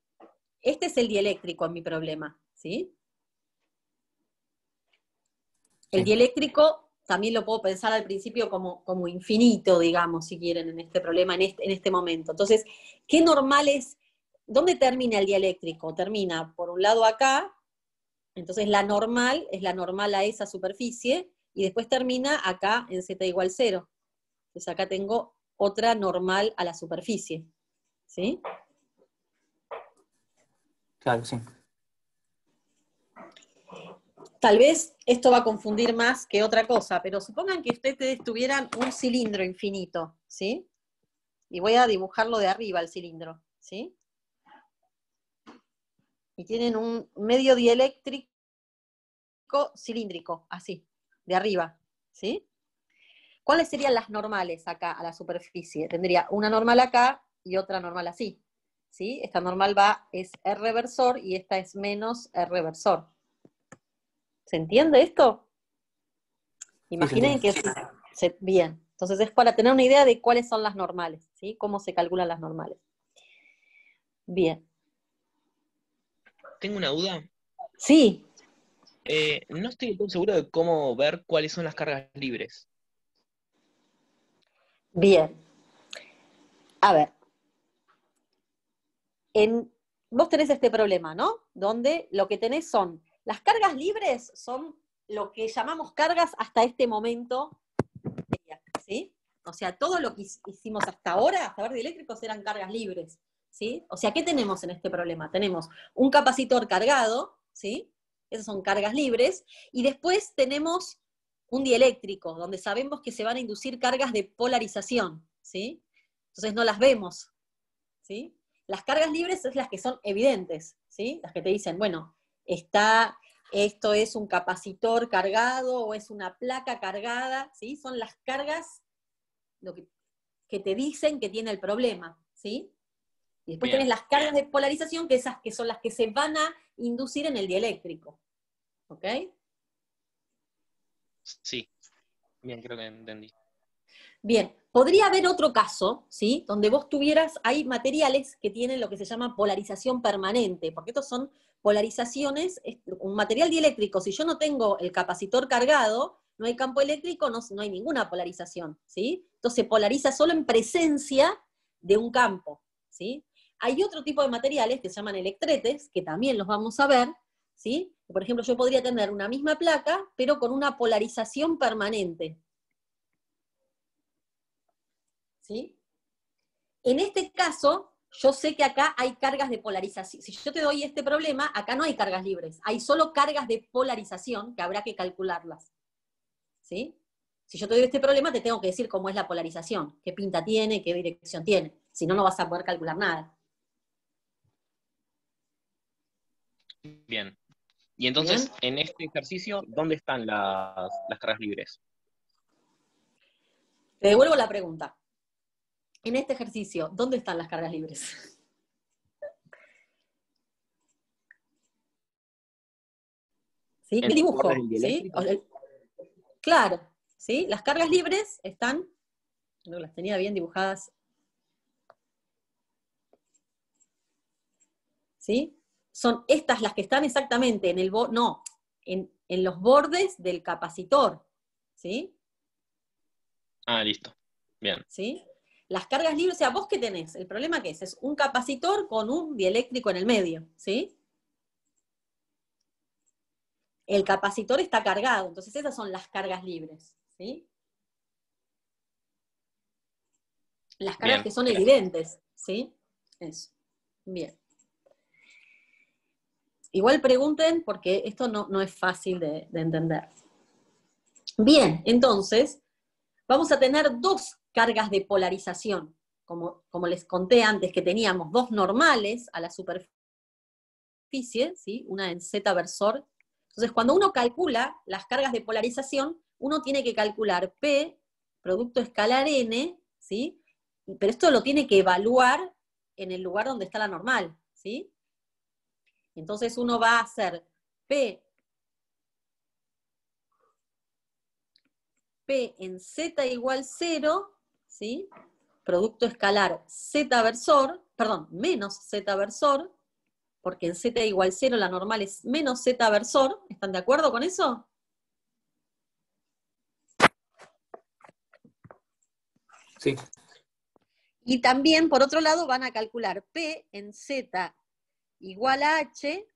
Este es el dieléctrico en mi problema, ¿sí? El Sí. dieléctrico también lo puedo pensar al principio como infinito, digamos, si quieren, en este problema, en este momento. Entonces, ¿qué normal es? ¿Dónde termina el dieléctrico? Termina por un lado acá, entonces la normal es la normal a esa superficie, y después termina acá en z igual 0. Entonces acá tengo otra normal a la superficie, ¿sí? Claro, sí. Tal vez esto va a confundir más que otra cosa, pero supongan que ustedes tuvieran un cilindro infinito, ¿sí? Y voy a dibujarlo de arriba el cilindro, ¿sí? Y tienen un medio dieléctrico cilíndrico, así, de arriba, ¿sí? ¿Cuáles serían las normales acá a la superficie? Tendría una normal acá y otra normal así, ¿sí? Esta normal es R versor y esta es menos R versor. ¿Se entiende esto? Sí, se Imaginen entiende. que bien. Entonces es para tener una idea de cuáles son las normales, ¿sí? Cómo se calculan las normales. Bien. Tengo una duda. Sí, No estoy muy seguro de cómo ver cuáles son las cargas libres. bien. A ver. Vos tenés este problema, ¿no? Donde lo que tenés son, las cargas libres son lo que llamamos cargas hasta este momento, ¿sí? O sea, todo lo que hicimos hasta ahora, hasta ver dieléctricos, eran cargas libres, ¿sí? O sea, ¿qué tenemos en este problema? Tenemos un capacitor cargado, ¿sí? Esas son cargas libres, y después tenemos un dieléctrico, donde sabemos que se van a inducir cargas de polarización, ¿sí? Entonces no las vemos, ¿sí? Las cargas libres es las que son evidentes, ¿sí? Las que te dicen, bueno, esto es un capacitor cargado o es una placa cargada, ¿sí? Son las cargas que te dicen que tiene el problema, ¿sí? Y después Bien. tenés las cargas de polarización, que esas que son las que se van a inducir en el dieléctrico, ¿ok? Sí. Bien, creo que entendí. Bien, podría haber otro caso, ¿sí? Donde vos hay materiales que tienen lo que se llama polarización permanente, porque estos son polarizaciones, un material dieléctrico, si yo no tengo el capacitor cargado, no hay campo eléctrico, no hay ninguna polarización, ¿sí? Entonces se polariza solo en presencia de un campo, ¿sí? Hay otro tipo de materiales que se llaman electretes, que también los vamos a ver, ¿sí? Por ejemplo, yo podría tener una misma placa, pero con una polarización permanente, ¿sí? En este caso, yo sé que acá hay cargas de polarización. Si yo te doy este problema, acá no hay cargas libres, hay solo cargas de polarización que habrá que calcularlas, ¿sí? Si yo te doy este problema, te tengo que decir cómo es la polarización, qué pinta tiene, qué dirección tiene, si no, no vas a poder calcular nada. Bien. Y entonces, ¿Bien? en este ejercicio, ¿dónde están las cargas libres? Te devuelvo la pregunta. En este ejercicio, ¿dónde están las cargas libres? ¿Sí? ¿En El los bordes dibujo, del ¿sí? dieléctrico? Claro, ¿sí? Las cargas libres están, no las tenía bien dibujadas, ¿sí? Son estas las que están exactamente en en los bordes del capacitor, ¿sí? Ah, listo. Bien. ¿Sí? Las cargas libres, o sea, ¿vos qué tenés? El problema que es un capacitor con un dieléctrico en el medio, ¿sí? el capacitor está cargado, entonces esas son las cargas libres, ¿sí? Las cargas Bien, que son gracias. evidentes, ¿sí? Eso. Bien. Igual pregunten, porque esto no es fácil de entender. Bien, entonces, vamos a tener dos cargas de polarización, como les conté antes, que teníamos dos normales a la superficie, ¿sí? Una en Z versor. Entonces, cuando uno calcula las cargas de polarización, uno tiene que calcular P, producto escalar N, ¿sí? Pero esto lo tiene que evaluar en el lugar donde está la normal, ¿sí? Entonces uno va a hacer P en Z igual 0, ¿sí? Producto escalar Z versor, perdón, menos Z versor, porque en Z igual 0 la normal es menos Z versor. ¿Están de acuerdo con eso? Sí. Y también, por otro lado, van a calcular P en Z igual a H,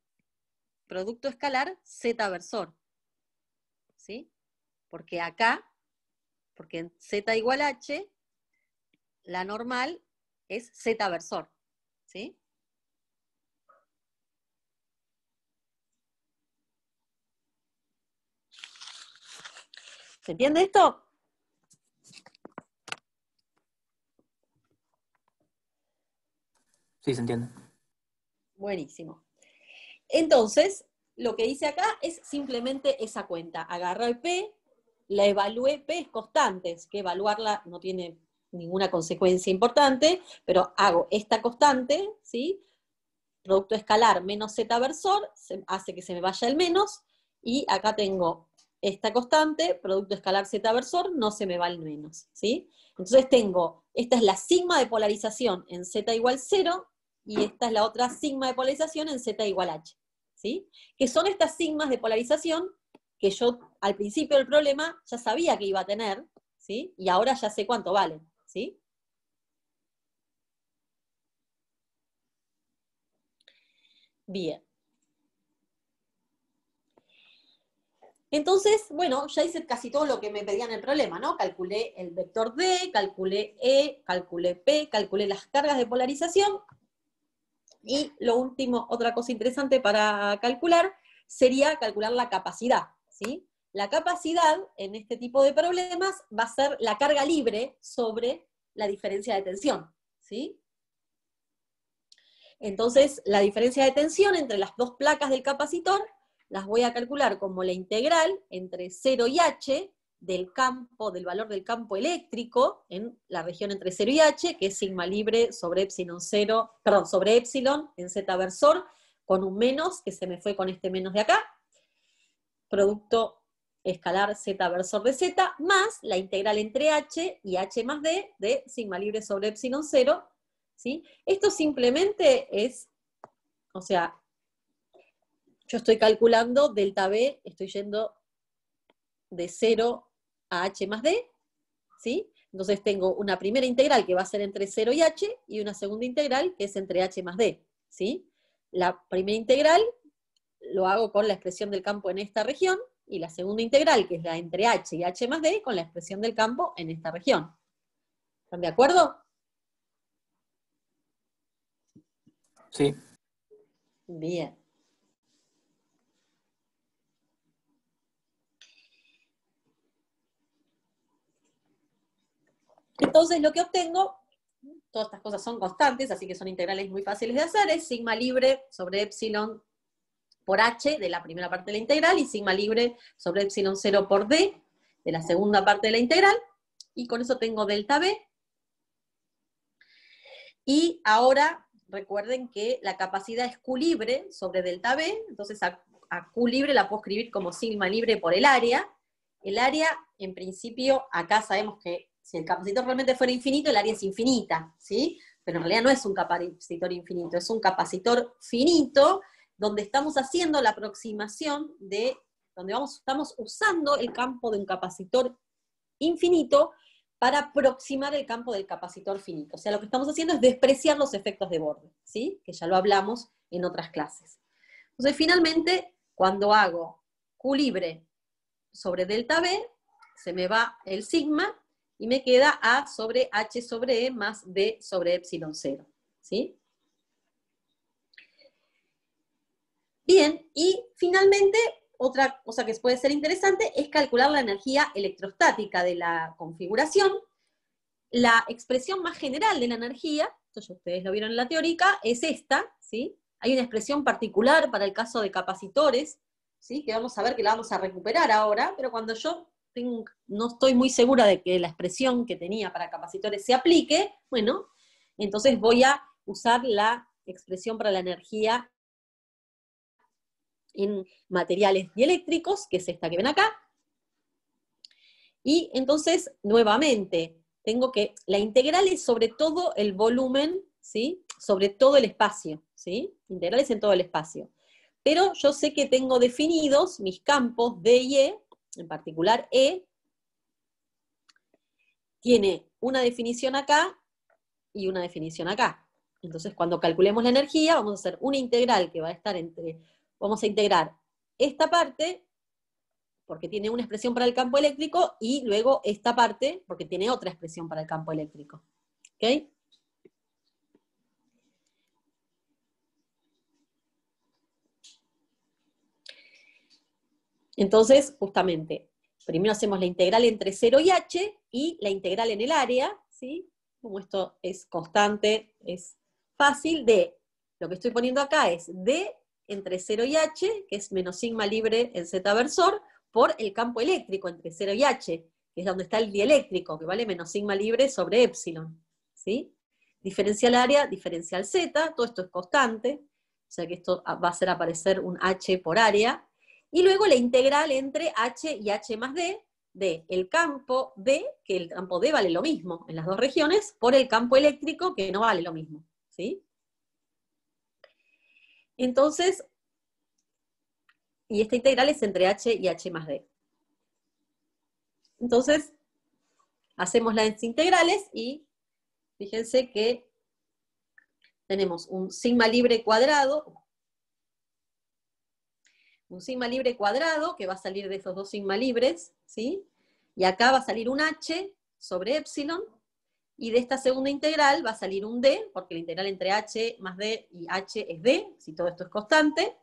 producto escalar Z versor. ¿Sí? Porque acá, porque en Z igual a H, la normal es Z versor. ¿Sí? ¿Se entiende esto? Sí, se entiende. Buenísimo. Entonces, lo que hice acá es simplemente esa cuenta. Agarré P, la evalué, P es constante, es que evaluarla no tiene ninguna consecuencia importante, pero hago esta constante, ¿sí? Producto escalar menos Z versor, hace que se me vaya el menos, y acá tengo esta constante, producto escalar Z versor, no se me va el menos, ¿sí? Entonces tengo, esta es la sigma de polarización en Z igual 0, y esta es la otra sigma de polarización en Z igual H, ¿sí? Que son estas sigmas de polarización que yo al principio del problema ya sabía que iba a tener, ¿sí? Y ahora ya sé cuánto valen, ¿sí? Bien. Entonces, bueno, ya hice casi todo lo que me pedían el problema, ¿no? Calculé el vector D, calculé E, calculé P, calculé las cargas de polarización, y lo último, otra cosa interesante para calcular, sería calcular la capacidad, ¿sí? La capacidad en este tipo de problemas va a ser la carga libre sobre la diferencia de tensión, ¿sí? Entonces, la diferencia de tensión entre las dos placas del capacitor las voy a calcular como la integral entre 0 y h del valor del campo eléctrico en la región entre 0 y h, que es sigma libre sobre epsilon 0, perdón, sobre epsilon en z versor, con un menos, que se me fue con este menos de acá, producto escalar z versor de z, más la integral entre h y h más d de sigma libre sobre epsilon 0, ¿sí? Esto simplemente es, o sea, yo estoy calculando delta B, estoy yendo de 0 a h más d, ¿sí? Entonces tengo una primera integral que va a ser entre 0 y h, y una segunda integral que es entre h más d, ¿sí? La primera integral lo hago con la expresión del campo en esta región, y la segunda integral, que es la entre h y h más d, con la expresión del campo en esta región. ¿Están de acuerdo? Sí. Bien. Entonces lo que obtengo, todas estas cosas son constantes, así que son integrales muy fáciles de hacer, es sigma libre sobre epsilon por h de la primera parte de la integral, y sigma libre sobre epsilon 0 por d de la segunda parte de la integral, y con eso tengo delta B. Y ahora recuerden que la capacidad es Q libre sobre delta B, entonces a Q libre la puedo escribir como sigma libre por el área. El área, en principio, acá sabemos que si el capacitor realmente fuera infinito, el área es infinita, ¿sí? Pero en realidad no es un capacitor infinito, es un capacitor finito, donde estamos haciendo la aproximación de, donde estamos usando el campo de un capacitor infinito para aproximar el campo del capacitor finito. O sea, lo que estamos haciendo es despreciar los efectos de borde, ¿sí? Que ya lo hablamos en otras clases. Entonces, finalmente, cuando hago Q libre sobre delta B, se me va el sigma, y me queda A sobre H sobre E más D sobre epsilon 0. ¿Sí? Bien, y finalmente, otra cosa que puede ser interesante es calcular la energía electrostática de la configuración. La expresión más general de la energía, esto ya ustedes lo vieron en la teórica, es esta, ¿sí? Hay una expresión particular para el caso de capacitores, ¿sí? Que vamos a ver que la vamos a recuperar ahora, pero cuando yo no estoy muy segura de que la expresión que tenía para capacitores se aplique, bueno, entonces voy a usar la expresión para la energía en materiales dieléctricos, que es esta que ven acá. Y entonces, nuevamente, tengo que, la integral es sobre todo el volumen, ¿sí? Sobre todo el espacio, ¿sí? Integrales en todo el espacio. Pero yo sé que tengo definidos mis campos D y E, en particular E, tiene una definición acá y una definición acá. Entonces, cuando calculemos la energía, vamos a hacer una integral que va a estar entre, vamos a integrar esta parte, porque tiene una expresión para el campo eléctrico, y luego esta parte, porque tiene otra expresión para el campo eléctrico. ¿Ok? Entonces, justamente, primero hacemos la integral entre 0 y h, y la integral en el área, ¿sí? Como esto es constante, es fácil, de, lo que estoy poniendo acá es d entre 0 y h, que es menos sigma libre en z versor, por el campo eléctrico entre 0 y h, que es donde está el dieléctrico, que vale menos sigma libre sobre epsilon, ¿sí? Diferencial área, diferencial z, todo esto es constante, o sea que esto va a hacer aparecer un h por área, y luego la integral entre h y h más d, de el campo D, que el campo D vale lo mismo en las dos regiones, por el campo eléctrico, que no vale lo mismo, ¿sí? Entonces, y esta integral es entre h y h más d. Entonces, hacemos las integrales y fíjense que tenemos un sigma libre cuadrado, que va a salir de esos dos sigma libres, ¿sí? Y acá va a salir un h sobre epsilon, y de esta segunda integral va a salir un d, porque la integral entre h más d y h es d, si todo esto es constante.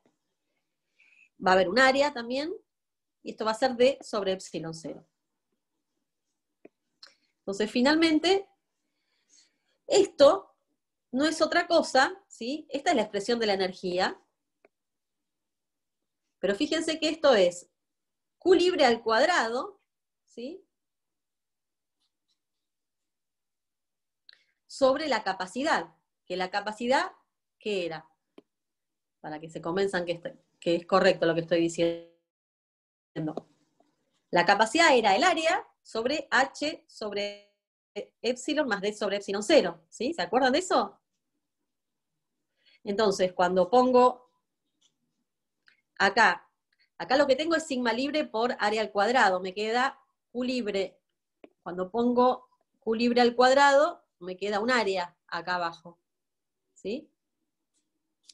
Va a haber un área también, y esto va a ser d sobre epsilon 0. Entonces, finalmente, esto no es otra cosa, ¿sí? Esta es la expresión de la energía, pero fíjense que esto es Q libre al cuadrado, ¿sí? Sobre la capacidad, que la capacidad, ¿qué era? Para que se convenzan que es correcto lo que estoy diciendo. La capacidad era el área sobre h sobre epsilon más d sobre epsilon 0, ¿sí? ¿Se acuerdan de eso? Entonces, cuando pongo acá lo que tengo es sigma libre por área al cuadrado, me queda Q libre. Cuando pongo Q libre al cuadrado, me queda un área acá abajo, ¿sí?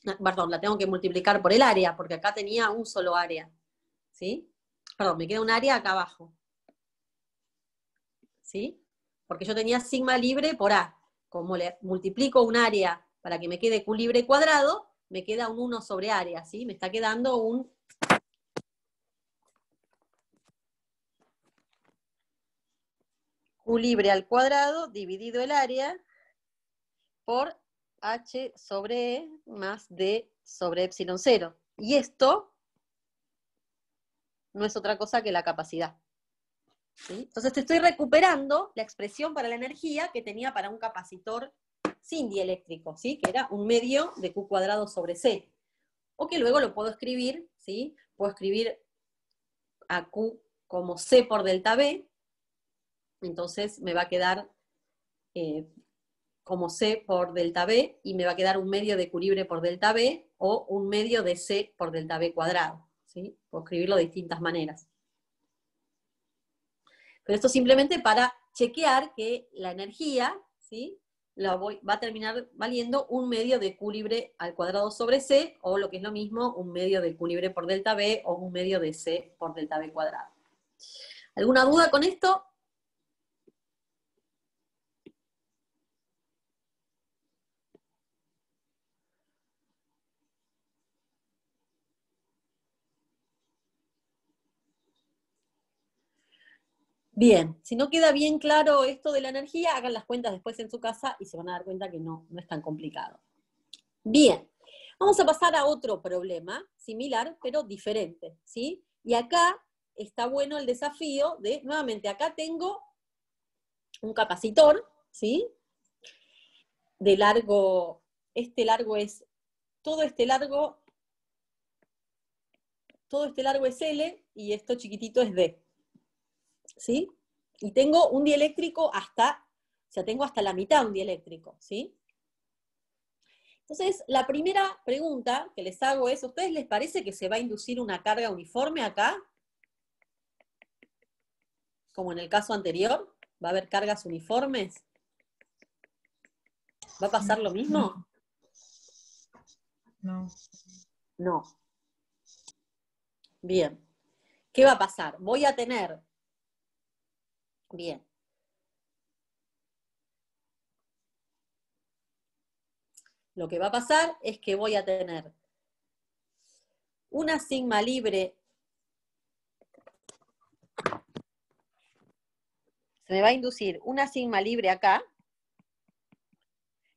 Perdón, la tengo que multiplicar por el área, porque acá tenía un solo área, ¿sí? Perdón, me queda un área acá abajo, ¿sí? Porque yo tenía sigma libre por A. Como le multiplico un área para que me quede Q libre cuadrado, me queda un 1 sobre área, ¿sí? Me está quedando un Q libre al cuadrado dividido el área por h sobre e más d sobre epsilon 0. Y esto no es otra cosa que la capacidad, ¿sí? Entonces te estoy recuperando la expresión para la energía que tenía para un capacitor sin dieléctrico, ¿sí? Que era un medio de Q cuadrado sobre C. O que luego lo puedo escribir, ¿sí? Puedo escribir a Q como C por delta B, entonces me va a quedar como C por delta B, y me va a quedar un medio de Q libre por delta B, o un medio de C por delta B cuadrado, ¿sí? Puedo escribirlo de distintas maneras. Pero esto simplemente para chequear que la energía, ¿sí? va a terminar valiendo 1/2 de Q libre al cuadrado sobre C, o lo que es lo mismo, 1/2 de Q libre por delta B, o 1/2 de C por delta B cuadrado. ¿Alguna duda con esto? Bien, si no queda bien claro esto de la energía, hagan las cuentas después en su casa y se van a dar cuenta que no es tan complicado. Bien, vamos a pasar a otro problema, similar pero diferente, ¿sí? Y acá está bueno el desafío de, nuevamente, acá tengo un capacitor, ¿sí? De largo, este largo es, todo este largo es L y esto chiquitito es D, ¿sí? Y tengo un dieléctrico tengo hasta la mitad un dieléctrico, ¿sí? Entonces, la primera pregunta que les hago es, ¿a ustedes les parece que se va a inducir una carga uniforme acá? Como en el caso anterior, ¿va a haber cargas uniformes? ¿Va a pasar lo mismo? No. No. Bien. ¿Qué va a pasar? Voy a tener... Bien. Lo que va a pasar es que voy a tener una sigma libre. Se me va a inducir una sigma libre acá,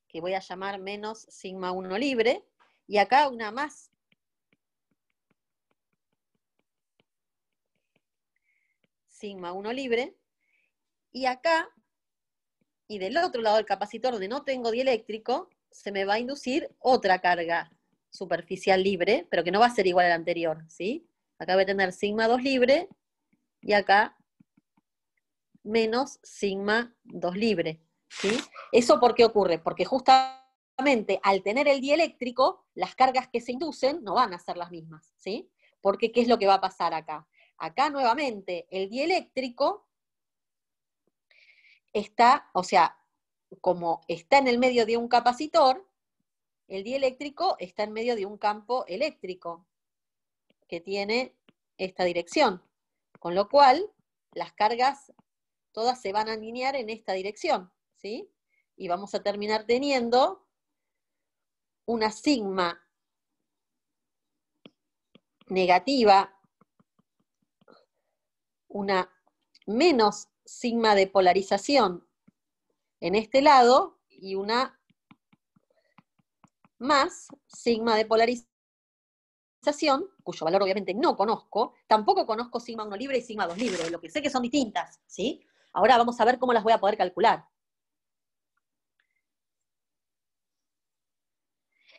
que voy a llamar menos sigma 1 libre, y acá una más sigma 1 libre, y acá, y del otro lado del capacitor donde no tengo dieléctrico, se me va a inducir otra carga superficial libre, pero que no va a ser igual a la anterior, ¿sí? Acá voy a tener sigma 2 libre, y acá menos sigma 2 libre, ¿sí? ¿Eso por qué ocurre? Porque justamente al tener el dieléctrico, las cargas que se inducen no van a ser las mismas, ¿sí? Porque ¿qué es lo que va a pasar acá? Acá nuevamente el dieléctrico está, o sea, como está en el medio de un capacitor, el dieléctrico está en medio de un campo eléctrico que tiene esta dirección, con lo cual las cargas todas se van a alinear en esta dirección, ¿sí? Y vamos a terminar teniendo una sigma negativa, una menos sigma de polarización en este lado y una más sigma de polarización, cuyo valor obviamente no conozco, tampoco conozco sigma 1 libre y sigma 2 libre, lo que sé que son distintas, ¿sí? Ahora vamos a ver cómo las voy a poder calcular.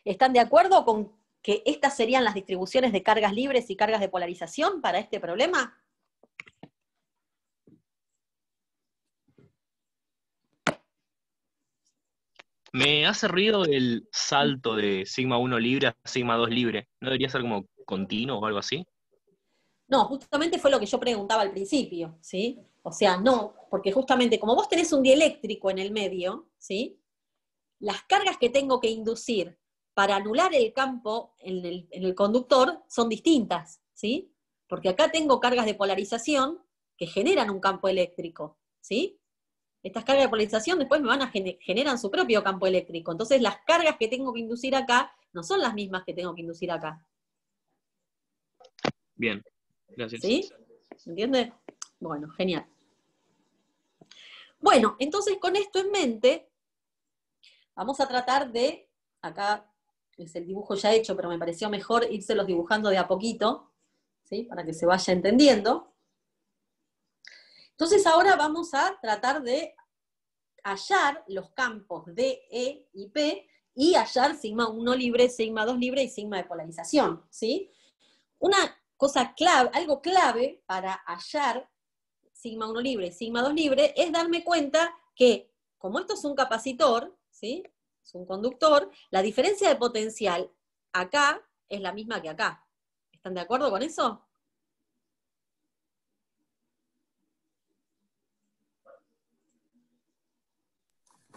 ¿Están de acuerdo con que estas serían las distribuciones de cargas libres y cargas de polarización para este problema? Me hace ruido el salto de sigma 1 libre a sigma 2 libre. ¿No debería ser como continuo o algo así? No, justamente fue lo que yo preguntaba al principio, ¿sí? O sea, no, porque justamente como vos tenés un dieléctrico en el medio, ¿sí? Las cargas que tengo que inducir para anular el campo en el conductor son distintas, ¿sí? Porque acá tengo cargas de polarización que generan un campo eléctrico, ¿sí? Estas cargas de polarización después generan su propio campo eléctrico. Entonces las cargas que tengo que inducir acá no son las mismas que tengo que inducir acá. Bien, gracias. ¿Sí? ¿Entiende? Bueno, genial. Bueno, entonces con esto en mente, vamos a tratar de, acá es el dibujo ya hecho, pero me pareció mejor írselos dibujando de a poquito, ¿sí? Para que se vaya entendiendo. Entonces ahora vamos a tratar de hallar los campos D, E y P y hallar sigma 1 libre, sigma 2 libre y sigma de polarización, ¿sí? Una cosa clave, algo clave para hallar sigma 1 libre y sigma 2 libre es darme cuenta que, como esto es un capacitor, ¿sí? Es un conductor, la diferencia de potencial acá es la misma que acá. ¿Están de acuerdo con eso?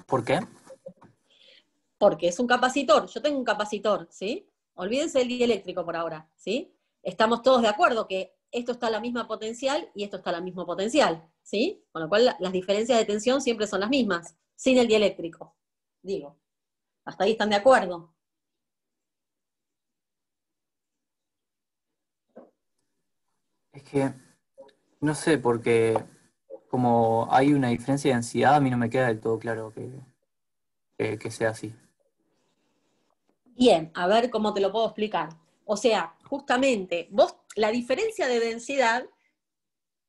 ¿Por qué? porque es un capacitor. Yo tengo un capacitor, ¿sí? Olvídense del dieléctrico por ahora, ¿sí? Estamos todos de acuerdo que esto está a la misma potencial y esto está a la misma potencial, ¿sí? Con lo cual las diferencias de tensión siempre son las mismas, sin el dieléctrico, digo. ¿Hasta ahí están de acuerdo? Es que, no sé, porque como hay una diferencia de densidad, a mí no me queda del todo claro que sea así. Bien, a ver cómo te lo puedo explicar. O sea, justamente, la diferencia de densidad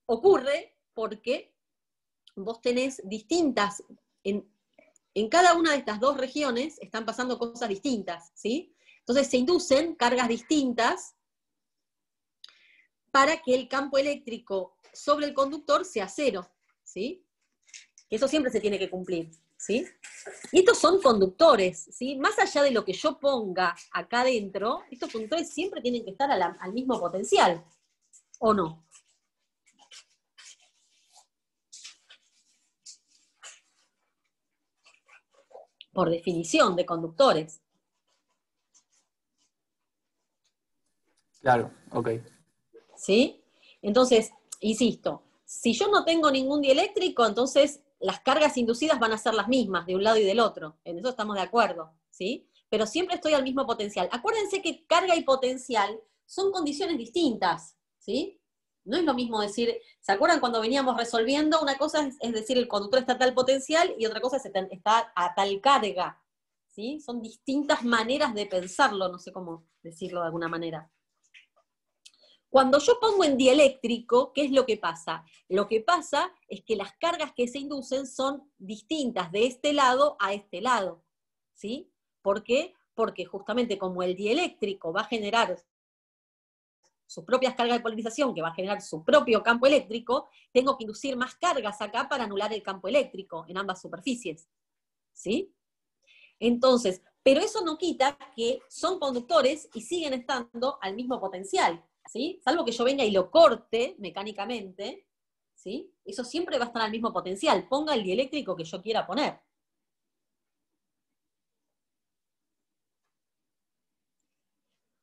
ocurre porque vos tenés distintas, en cada una de estas dos regiones están pasando cosas distintas, ¿sí? Entonces se inducen cargas distintas para que el campo eléctrico sobre el conductor sea cero, ¿sí? Eso siempre se tiene que cumplir, ¿sí? Y estos son conductores, ¿sí? Más allá de lo que yo ponga acá adentro, estos conductores siempre tienen que estar al mismo potencial, ¿o no? Por definición de conductores. Claro, ok. ¿Sí? Entonces, insisto, si yo no tengo ningún dieléctrico, entonces las cargas inducidas van a ser las mismas de un lado y del otro. En eso estamos de acuerdo, ¿sí? Pero siempre estoy al mismo potencial. Acuérdense que carga y potencial son condiciones distintas, ¿sí? No es lo mismo decir, ¿se acuerdan cuando veníamos resolviendo? Una cosa es decir, el conductor está a tal potencial y otra cosa está a tal carga, ¿sí? Son distintas maneras de pensarlo, no sé cómo decirlo de alguna manera. Cuando yo pongo en dieléctrico, ¿qué es lo que pasa? Lo que pasa es que las cargas que se inducen son distintas de este lado a este lado, ¿sí? ¿Por qué? Porque justamente como el dieléctrico va a generar sus propias cargas de polarización, que va a generar su propio campo eléctrico, tengo que inducir más cargas acá para anular el campo eléctrico en ambas superficies, ¿sí? Entonces, pero eso no quita que son conductores y siguen estando al mismo potencial, ¿sí? Salvo que yo venga y lo corte mecánicamente, ¿sí? Eso siempre va a estar al mismo potencial, ponga el dieléctrico que yo quiera poner.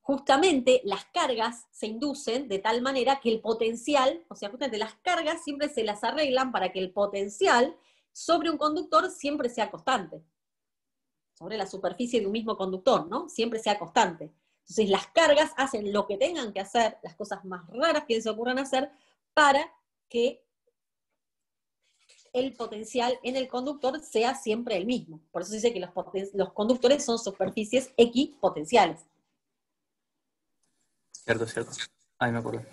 Justamente las cargas se inducen de tal manera que el potencial, o sea, justamente las cargas siempre se las arreglan para que el potencial sobre un conductor siempre sea constante. Sobre la superficie de un mismo conductor, ¿no? Siempre sea constante. Entonces las cargas hacen lo que tengan que hacer, las cosas más raras que se ocurran hacer, para que el potencial en el conductor sea siempre el mismo. Por eso se dice que los conductores son superficies equipotenciales. Cierto, cierto. Ahí me acuerdo.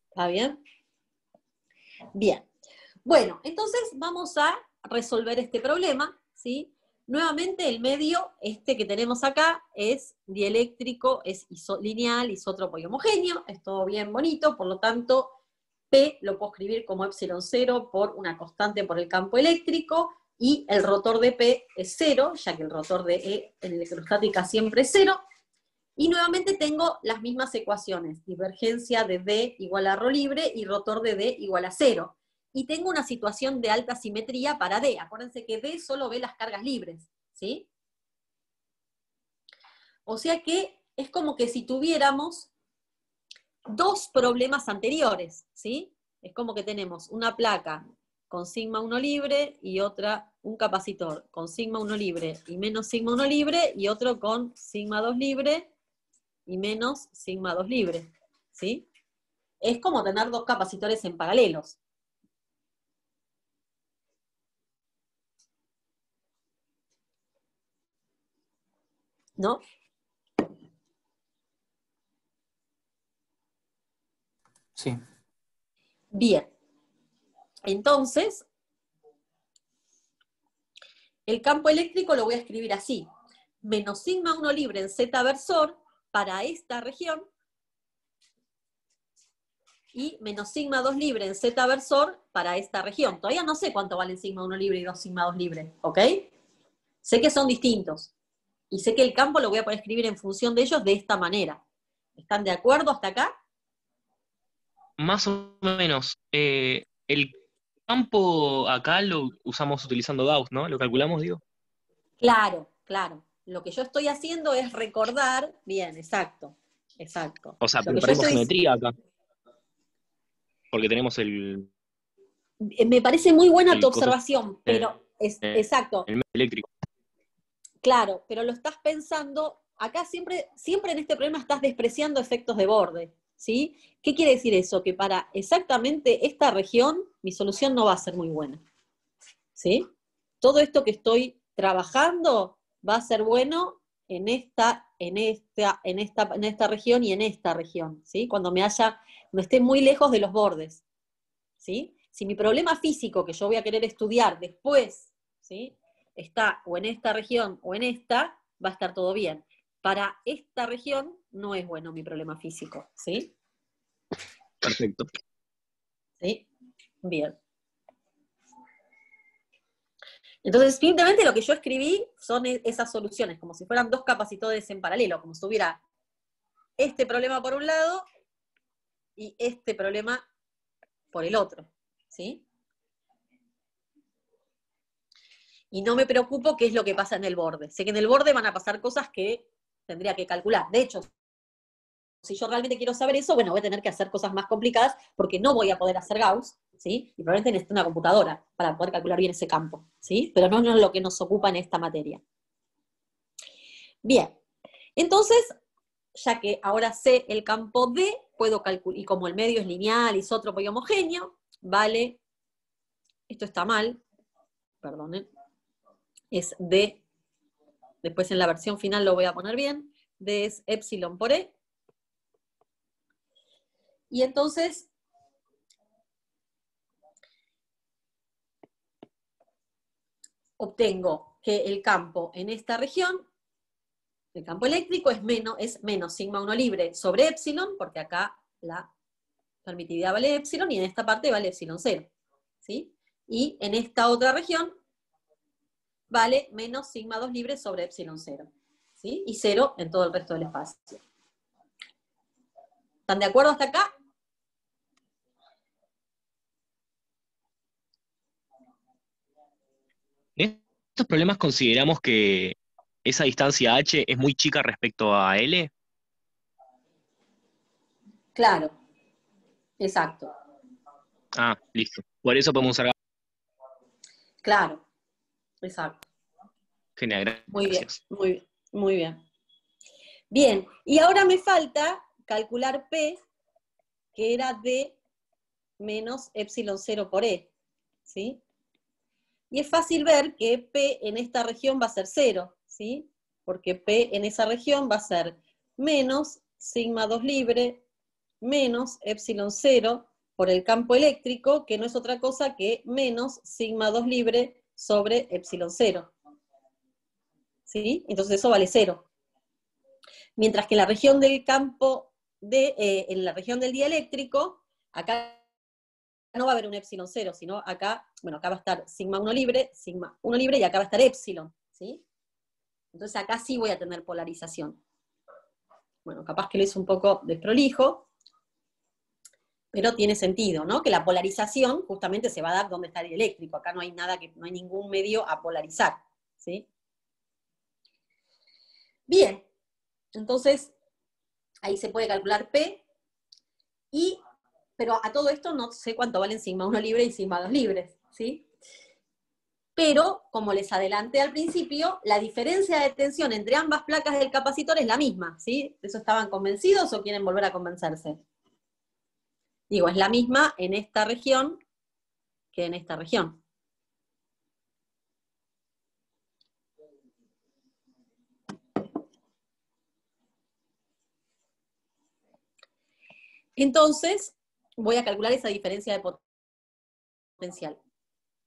¿Está bien? Bien. Bueno, entonces vamos a resolver este problema, ¿sí? Nuevamente el medio, este que tenemos acá, es dieléctrico, es lineal, isótropo y homogéneo, es todo bien bonito, por lo tanto, P lo puedo escribir como epsilon 0 por una constante por el campo eléctrico, y el rotor de P es 0, ya que el rotor de E en electrostática siempre es 0, y nuevamente tengo las mismas ecuaciones, divergencia de D igual a ρ libre y rotor de D igual a 0. Y tengo una situación de alta simetría para D. Acuérdense que D solo ve las cargas libres, ¿sí? O sea que es como que si tuviéramos dos problemas anteriores, ¿sí? Es como que tenemos una placa con sigma 1 libre y otra, un capacitor con sigma 1 libre y menos sigma 1 libre y otro con sigma 2 libre y menos sigma 2 libre, ¿sí? Es como tener dos capacitores en paralelos. ¿No? Sí. Bien. Entonces, el campo eléctrico lo voy a escribir así. Menos sigma 1 libre en Z versor para esta región y menos sigma 2 libre en Z versor para esta región. Todavía no sé cuánto valen sigma 1 libre y 2 sigma 2 libre, ¿ok? Sé que son distintos. Y sé que el campo lo voy a poder escribir en función de ellos de esta manera. ¿Están de acuerdo hasta acá? Más o menos. El campo acá lo usamos utilizando Gauss, ¿no? Lo calculamos, digo. Claro, claro. Lo que yo estoy haciendo es recordar, bien, exacto. O sea, Lo que yo perdemos estoy, simetría acá, porque tenemos el me parece muy buena tu coso observación, pero exacto, el medio eléctrico. claro, pero lo estás pensando, acá siempre en este problema estás despreciando efectos de borde, ¿sí? ¿Qué quiere decir eso? Que para exactamente esta región, mi solución no va a ser muy buena, ¿sí? Todo esto que estoy trabajando va a ser bueno en esta región y en esta región, ¿sí? Cuando me esté muy lejos de los bordes, ¿sí? Si mi problema físico que yo voy a querer estudiar después, ¿sí?, está o en esta región o en esta, va a estar todo bien. Para esta región no es bueno mi problema físico, ¿sí? Perfecto. ¿Sí? Bien. Entonces, simplemente lo que yo escribí son esas soluciones, como si fueran dos capacitores en paralelo, como si tuviera este problema por un lado y este problema por el otro, ¿sí? Y no me preocupo qué es lo que pasa en el borde. Sé que en el borde van a pasar cosas que tendría que calcular. De hecho, si yo realmente quiero saber eso, bueno, voy a tener que hacer cosas más complicadas porque no voy a poder hacer Gauss, ¿sí? Y probablemente necesito una computadora para poder calcular bien ese campo, ¿sí? Pero no es lo que nos ocupa en esta materia. Bien, entonces, ya que ahora sé el campo D, puedo calcular, y como el medio es lineal, isótropo y homogéneo, vale, esto está mal, perdonen, es D, después en la versión final lo voy a poner bien, D es epsilon por E, y entonces obtengo que el campo en esta región, el campo eléctrico es menos sigma 1 libre sobre epsilon, porque acá la permitividad vale epsilon, y en esta parte vale epsilon 0, ¿sí? Y en esta otra región vale menos sigma 2 libre sobre epsilon 0, ¿sí? Y 0 en todo el resto del espacio. ¿Están de acuerdo hasta acá? ¿En estos problemas consideramos que esa distancia h es muy chica respecto a L? Claro, exacto. Ah, listo. Por eso podemos usar. Claro, exacto. Genial, Muy bien, gracias. muy bien, muy bien. Bien, y ahora me falta calcular P, que era D menos epsilon 0 por E, ¿sí? Y es fácil ver que P en esta región va a ser 0, ¿sí? Porque P en esa región va a ser menos sigma 2 libre menos epsilon 0 por el campo eléctrico, que no es otra cosa que menos sigma 2 libre sobre epsilon 0. ¿Sí? Entonces eso vale 0. Mientras que en la región del campo, en la región del dieléctrico, acá no va a haber un epsilon 0, sino acá, bueno, acá va a estar sigma 1 libre, y acá va a estar epsilon, ¿sí? Entonces acá sí voy a tener polarización. Bueno, capaz que lo hice un poco desprolijo, pero tiene sentido, ¿no? Que la polarización justamente se va a dar donde está el dieléctrico. Acá no hay no hay ningún medio a polarizar, ¿sí? Bien, entonces ahí se puede calcular P, pero a todo esto no sé cuánto valen sigma 1 libre y sigma 2 libres, ¿sí? Pero, como les adelanté al principio, la diferencia de tensión entre ambas placas del capacitor es la misma, ¿sí? ¿De eso estaban convencidos o quieren volver a convencerse? Digo, es la misma en esta región que en esta región. Entonces, voy a calcular esa diferencia de potencial,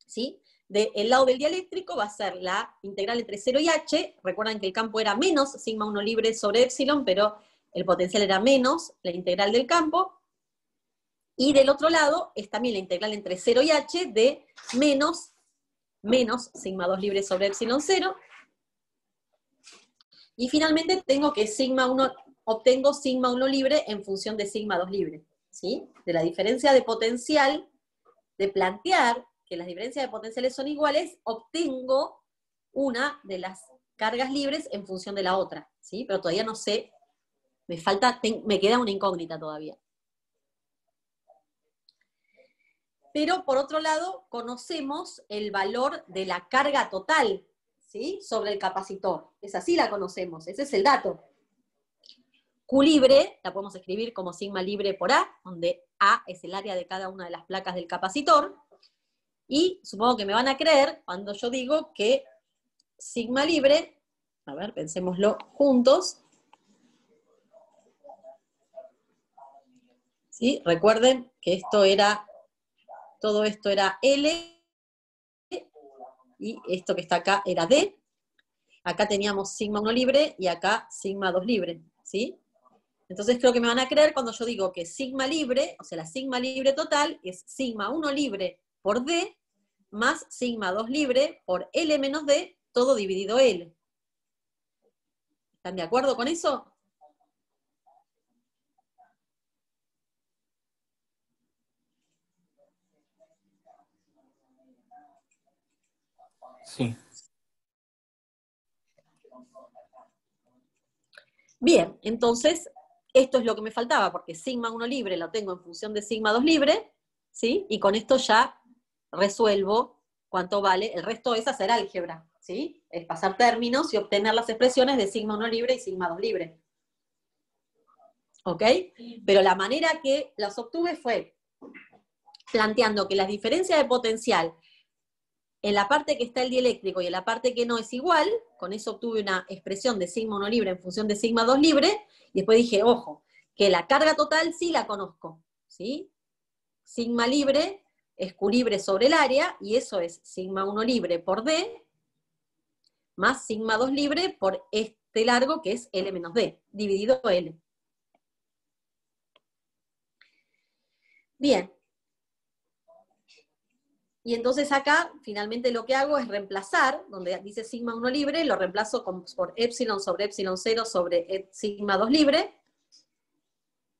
¿sí? Del lado del dieléctrico va a ser la integral entre 0 y h. Recuerdan que el campo era menos sigma 1 libre sobre epsilon, pero el potencial era menos la integral del campo. Y del otro lado es también la integral entre 0 y h de menos sigma 2 libre sobre epsilon 0. Y finalmente obtengo sigma 1 libre en función de sigma 2 libre, ¿sí? De la diferencia de potencial, de plantear que las diferencias de potenciales son iguales, obtengo una de las cargas libres en función de la otra, ¿sí? Pero todavía no sé, me queda una incógnita todavía. Pero por otro lado, conocemos el valor de la carga total, ¿sí? Sobre el capacitor. Esa sí la conocemos, ese es el dato. Q libre, la podemos escribir como sigma libre por A, donde A es el área de cada una de las placas del capacitor. Y supongo que me van a creer cuando yo digo que sigma libre, a ver, pensémoslo juntos. ¿Sí? Recuerden que todo esto era L, y esto que está acá era D. Acá teníamos sigma 1 libre y acá sigma 2 libre, ¿sí? Entonces creo que me van a creer cuando yo digo que sigma libre, o sea, la sigma libre total es sigma 1 libre por D más sigma 2 libre por L menos D, todo dividido L. ¿Están de acuerdo con eso? Sí. Bien, entonces, esto es lo que me faltaba, porque sigma 1 libre lo tengo en función de sigma 2 libre, ¿sí? Y con esto ya resuelvo cuánto vale. El resto es hacer álgebra, ¿sí? Es pasar términos y obtener las expresiones de sigma 1 libre y sigma 2 libre. ¿Ok? Pero la manera que las obtuve fue planteando que las diferencias de potencial en la parte que está el dieléctrico y en la parte que no es igual, con eso obtuve una expresión de sigma 1 libre en función de sigma 2 libre, y después dije, ojo, que la carga total sí la conozco, ¿sí? Sigma libre es Q libre sobre el área, y eso es sigma 1 libre por D, más sigma 2 libre por este largo que es L menos D, dividido L. Bien. Y entonces acá, finalmente lo que hago es reemplazar, donde dice sigma 1 libre, lo reemplazo por epsilon sobre epsilon 0 sobre sigma 2 libre.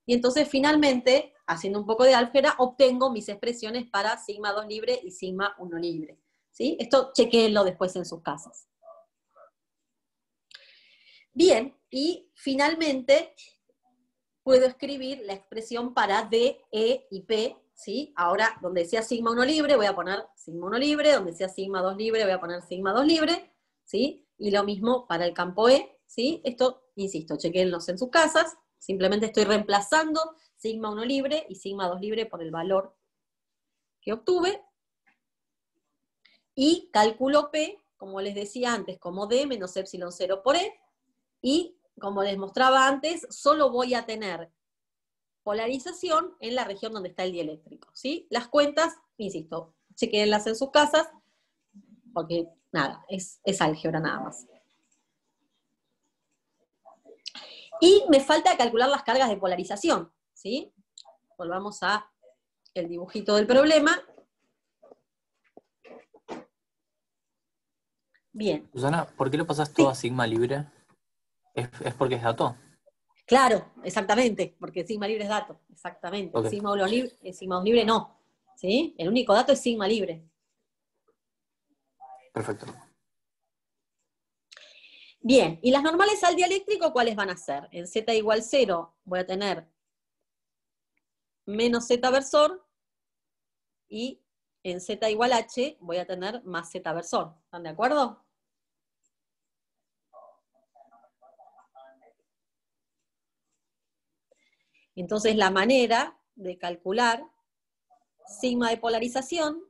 Y entonces finalmente, haciendo un poco de álgebra, obtengo mis expresiones para sigma 2 libre y sigma 1 libre. ¿Sí? Esto chequéenlo después en sus casas. Bien, y finalmente puedo escribir la expresión para D, E y P, ¿sí? Ahora, donde decía sigma 1 libre, voy a poner sigma 1 libre, donde decía sigma 2 libre, voy a poner sigma 2 libre, ¿sí? Y lo mismo para el campo E, ¿sí? Esto, insisto, chequenlos en sus casas, simplemente estoy reemplazando sigma 1 libre y sigma 2 libre por el valor que obtuve, y calculo P, como les decía antes, como D menos epsilon 0 por E, y como les mostraba antes, solo voy a tener polarización en la región donde está el dieléctrico, ¿sí? Las cuentas, insisto, chequenlas en sus casas, porque nada, es álgebra nada más. Y me falta calcular las cargas de polarización, ¿sí? Volvamos a el dibujito del problema. Bien. Susana, ¿por qué lo pasas Sí. todo a sigma libre? ¿Es porque es dato? Claro, exactamente, porque sigma libre es dato, exactamente. Ok. Sigma 2 libre no, ¿sí? El único dato es sigma libre. Perfecto. Bien, y las normales al dieléctrico, ¿cuáles van a ser? En Z igual 0 voy a tener menos Z versor, y en Z igual H voy a tener más Z versor. ¿Están de acuerdo? Entonces la manera de calcular sigma de polarización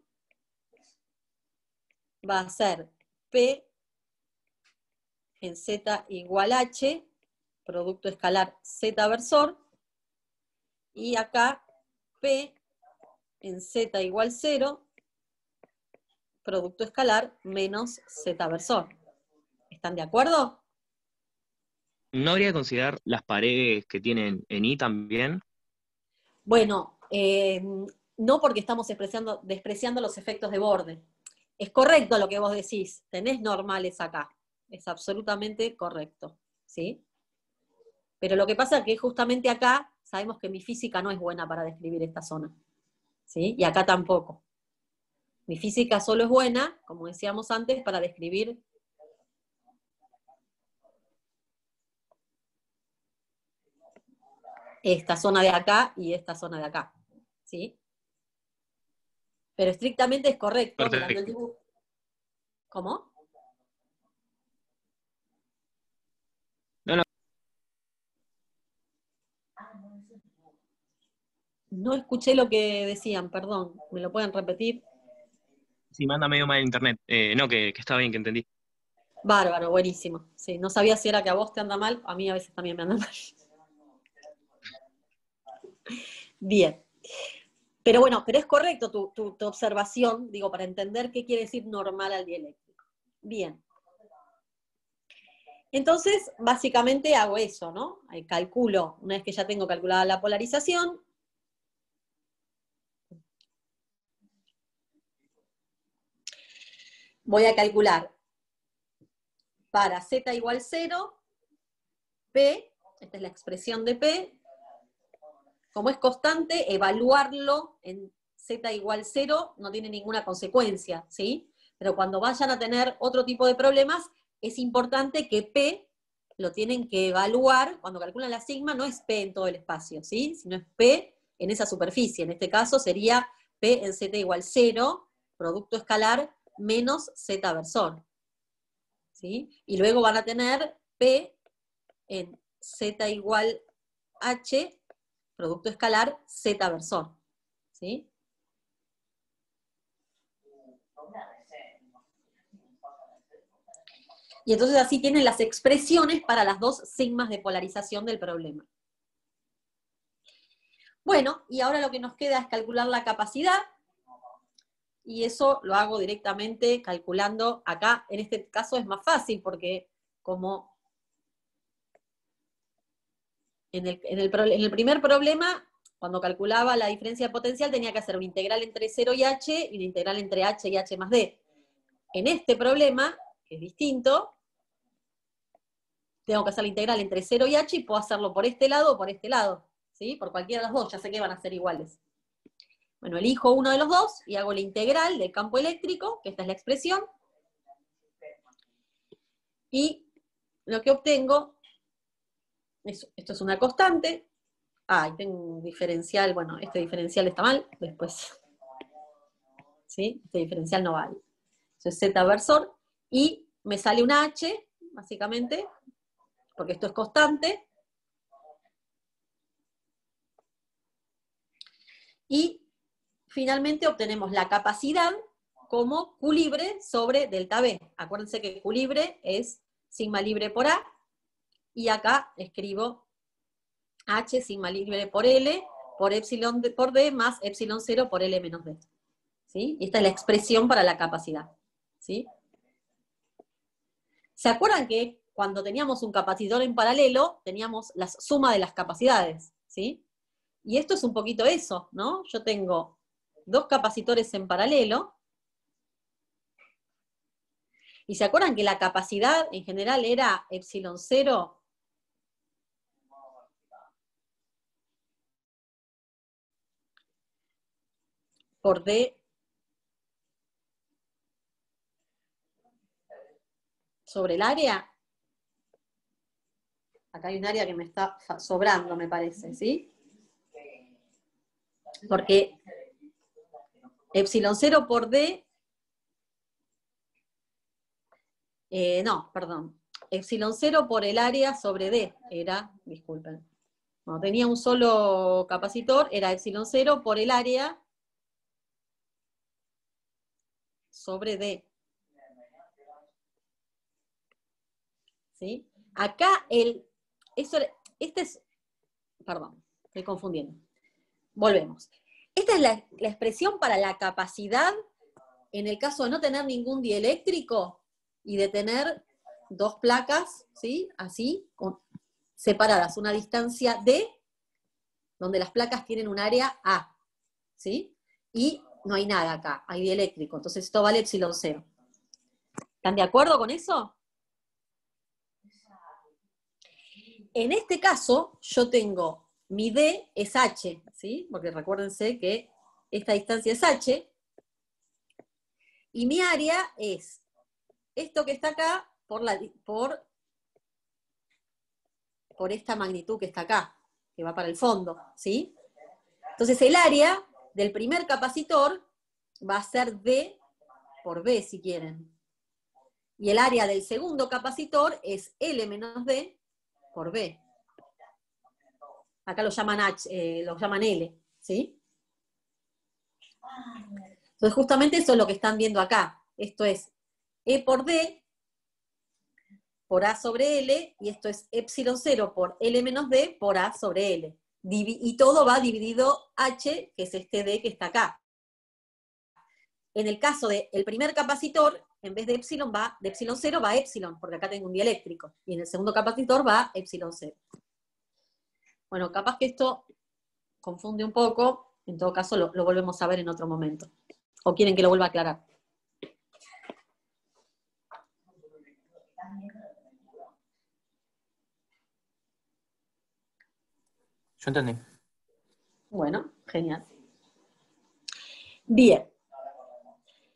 va a ser P en Z igual H, producto escalar Z versor, y acá P en Z igual 0, producto escalar menos Z versor. ¿Están de acuerdo? ¿No habría que considerar las paredes que tienen en I también? Bueno, no, porque estamos despreciando los efectos de borde. Es correcto lo que vos decís, tenés normales acá, es absolutamente correcto, ¿sí? Pero lo que pasa es que justamente acá sabemos que mi física no es buena para describir esta zona, ¿sí? Y acá tampoco. Mi física solo es buena, como decíamos antes, para describir esta zona de acá y esta zona de acá, ¿sí? Pero estrictamente es correcto, Perfecto. mirando el dibujo. ¿Cómo? No, no, No escuché lo que decían, perdón. ¿Me lo pueden repetir? sí, manda medio mal el internet. No, que está bien, que entendí. Bárbaro, buenísimo. Sí, no sabía si era que a vos te anda mal, a mí a veces también me anda mal. Bien. Pero bueno, pero es correcto tu observación, digo, para entender qué quiere decir normal al dieléctrico. Bien. Entonces, básicamente hago eso, ¿no? Calculo, una vez que ya tengo calculada la polarización, voy a calcular para z igual 0, P, esta es la expresión de P, como es constante, evaluarlo en z igual 0 no tiene ninguna consecuencia, ¿sí? Pero cuando vayan a tener otro tipo de problemas, es importante que P lo tienen que evaluar, cuando calculan la sigma, no es P en todo el espacio, ¿sí? Sino es P en esa superficie. En este caso sería P en z igual 0, producto escalar, menos z versor, ¿sí? Y luego van a tener P en z igual h, producto escalar, z versor, ¿sí? Y entonces así tienen las expresiones para las dos sigmas de polarización del problema. Bueno, y ahora lo que nos queda es calcular la capacidad, y eso lo hago directamente calculando acá. En este caso es más fácil, porque como en el primer problema, cuando calculaba la diferencia de potencial, tenía que hacer una integral entre 0 y h, y una integral entre h y h más d. En este problema, que es distinto, tengo que hacer la integral entre 0 y h, y puedo hacerlo por este lado o por este lado, ¿sí? Por cualquiera de los dos, ya sé que van a ser iguales. Bueno, elijo uno de los dos y hago la integral del campo eléctrico, que esta es la expresión, y lo que obtengo, esto es una constante, y tengo un diferencial, bueno, este diferencial está mal, después, ¿sí? Este diferencial no vale. Eso es z versor, y me sale una h, básicamente, porque esto es constante, y finalmente obtenemos la capacidad como Q libre sobre delta B. Acuérdense que Q libre es sigma libre por A, y acá escribo H sigma libre por L por epsilon por D más epsilon 0 por L menos D. ¿Sí? Y esta es la expresión para la capacidad. ¿Sí? ¿Se acuerdan que cuando teníamos un capacitor en paralelo, teníamos la suma de las capacidades? ¿Sí? Y esto es un poquito eso, ¿no? Yo tengo dos capacitores en paralelo, y ¿se acuerdan que la capacidad en general era epsilon 0 por D sobre el área? Acá hay un área que me está sobrando, me parece, ¿sí? Porque epsilon 0 por D, no, perdón, epsilon 0 por el área sobre D era, disculpen, cuando tenía un solo capacitor, era epsilon 0 por el área sobre D. ¿Sí? Acá este es, perdón, estoy confundiendo. Volvemos. Esta es la expresión para la capacidad en el caso de no tener ningún dieléctrico y de tener dos placas, ¿sí? Así, separadas, una distancia D, donde las placas tienen un área A, ¿sí? Y no hay nada acá, hay dieléctrico, entonces esto vale epsilon 0. ¿Están de acuerdo con eso? En este caso, yo tengo mi D es H, ¿sí? Porque recuérdense que esta distancia es H, y mi área es esto que está acá por esta magnitud que está acá, que va para el fondo, ¿sí? Entonces el área del primer capacitor va a ser D por B, si quieren. Y el área del segundo capacitor es L menos D por B. Acá lo llaman L, ¿sí? Entonces justamente eso es lo que están viendo acá. Esto es E por D por A sobre L, y esto es epsilon 0 por L menos D por A sobre L. Y todo va dividido H, que es este D que está acá. En el caso del primer capacitor, en vez de epsilon 0 va epsilon, porque acá tengo un dieléctrico. Y en el segundo capacitor va epsilon 0. Bueno, capaz que esto confunde un poco, en todo caso lo volvemos a ver en otro momento. ¿O quieren que lo vuelva a aclarar? Yo entendí. Bueno, genial. Bien.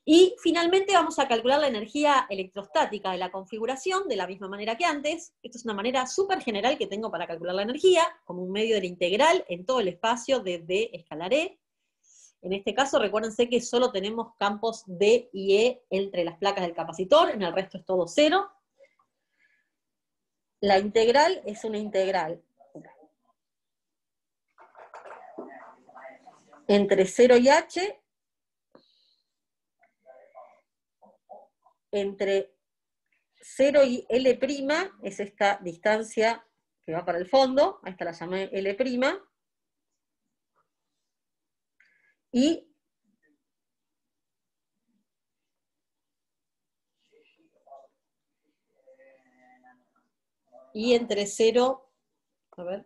Y finalmente vamos a calcular la energía electrostática de la configuración de la misma manera que antes. Esto es una manera súper general que tengo para calcular la energía, como un medio de la integral en todo el espacio de D escalar E. En este caso, recuérdense que solo tenemos campos D y E entre las placas del capacitor, en el resto es todo cero. La integral es una integral entre 0 y H, entre 0 y L', es esta distancia que va para el fondo, a esta la llamé L', y entre 0, a ver,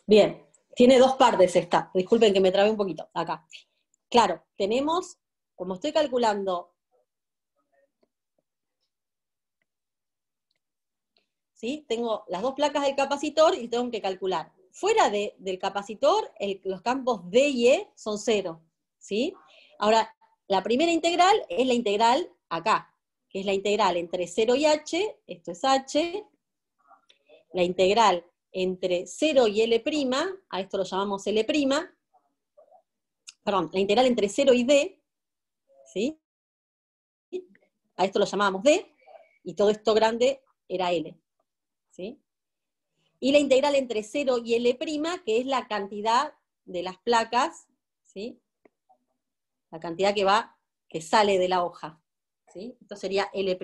bien, tiene dos partes esta, disculpen que me trabé un poquito, acá. Claro, tenemos, como estoy calculando, ¿sí? Tengo las dos placas del capacitor y tengo que calcular. Fuera del capacitor, los campos D y E son cero, ¿sí? Ahora, la primera integral es la integral acá, que es la integral entre 0 y H, esto es H, la integral entre 0 y L', a esto lo llamamos L', perdón, la integral entre 0 y D, ¿sí? A esto lo llamábamos D, y todo esto grande era L, ¿sí? Y la integral entre 0 y L', que es la cantidad de las placas, ¿sí? La cantidad que sale de la hoja, ¿sí? Esto sería L'.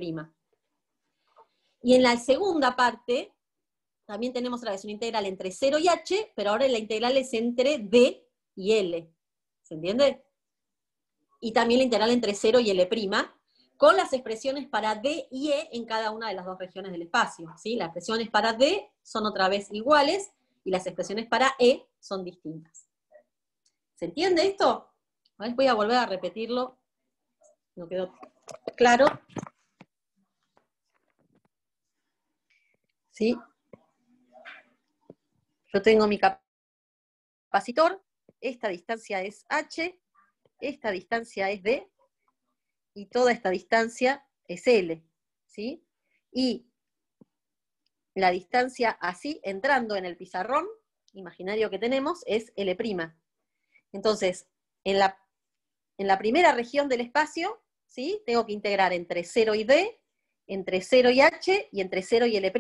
Y en la segunda parte, también tenemos otra vez una integral entre 0 y H, pero ahora la integral es entre D y L, ¿se entiende? Y también la integral entre 0 y L', con las expresiones para D y E en cada una de las dos regiones del espacio, ¿sí? Las expresiones para D son otra vez iguales, y las expresiones para E son distintas. ¿Se entiende esto? Voy a volver a repetirlo, no quedó claro. ¿Sí? Yo tengo mi capacitor, esta distancia es H, esta distancia es D, y toda esta distancia es L, ¿sí? Y la distancia así, entrando en el pizarrón imaginario que tenemos, es L'. Entonces, en la primera región del espacio, ¿sí? Tengo que integrar entre 0 y D, entre 0 y H, y entre 0 y L'.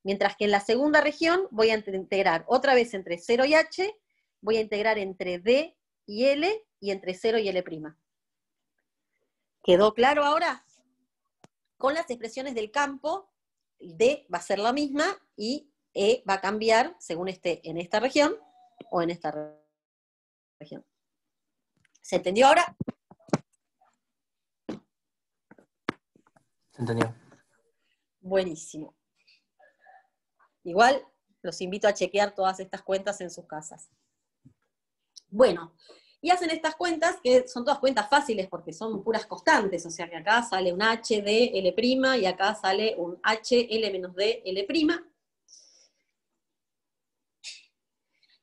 Mientras que en la segunda región voy a integrar otra vez entre 0 y H, voy a integrar entre D y L, y entre 0 y L'. ¿Quedó claro ahora? Con las expresiones del campo, D va a ser la misma, y E va a cambiar según esté en esta región o en esta región. ¿Se entendió ahora? Se entendió. Buenísimo. Igual los invito a chequear todas estas cuentas en sus casas. Bueno, y hacen estas cuentas, que son todas cuentas fáciles porque son puras constantes, o sea que acá sale un H, D, L', y acá sale un H, L menos D, L'.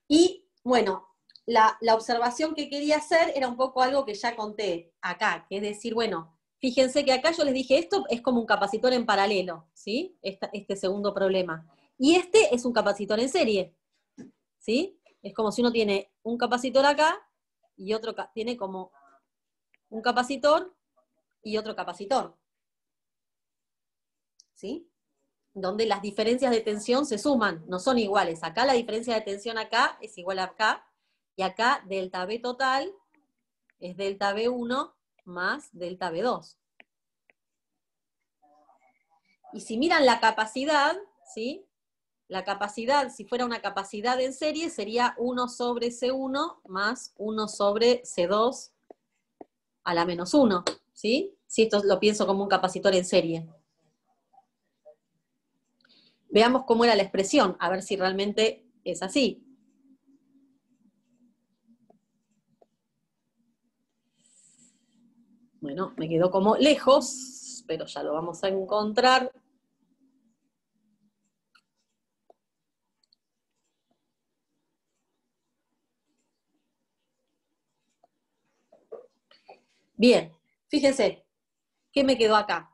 Y Bueno, la observación que quería hacer era un poco algo que ya conté acá, que es decir, bueno, fíjense que acá yo les dije, esto es como un capacitor en paralelo, ¿sí? Este segundo problema. Y este es un capacitor en serie, ¿sí? Es como si uno tiene un capacitor acá y otro tiene como un capacitor y otro capacitor, ¿sí? Donde las diferencias de tensión se suman, no son iguales. Acá la diferencia de tensión acá es igual a acá, y acá delta B total es delta B1 más delta B2. Y si miran la capacidad, ¿sí? La capacidad, si fuera una capacidad en serie, sería 1 sobre C1 más 1 sobre C2 a la menos 1, ¿sí? Si esto lo pienso como un capacitor en serie. Veamos cómo era la expresión, a ver si realmente es así. Bueno, me quedó como lejos, pero ya lo vamos a encontrar. Bien, fíjense, ¿qué me quedó acá?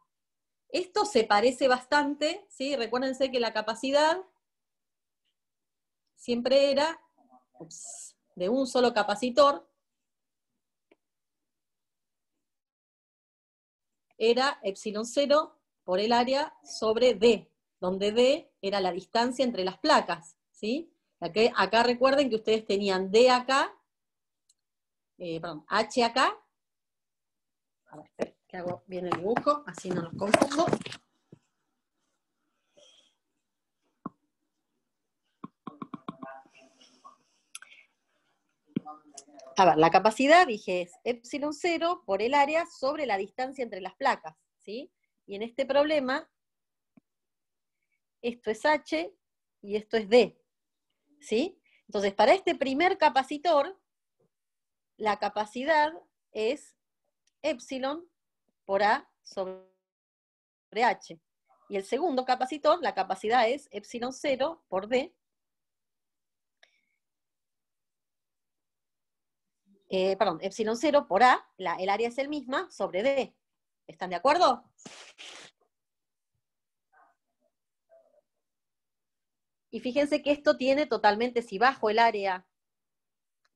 Esto se parece bastante, ¿sí? Recuérdense que la capacidad siempre era de un solo capacitor, era epsilon 0 por el área sobre D, donde D era la distancia entre las placas, ¿sí? Acá recuerden que ustedes tenían D acá, H acá. A ver, espera, que hago bien el dibujo, así no los confundo. A ver, la capacidad, dije, es epsilon 0 por el área sobre la distancia entre las placas, ¿sí? Y en este problema, esto es H y esto es D, ¿sí? Entonces, para este primer capacitor, la capacidad es epsilon por A sobre H. Y el segundo capacitor, la capacidad es epsilon 0 por D. Epsilon 0 por A, el área es el misma, sobre D. ¿Están de acuerdo? Y fíjense que esto tiene totalmente, si bajo el área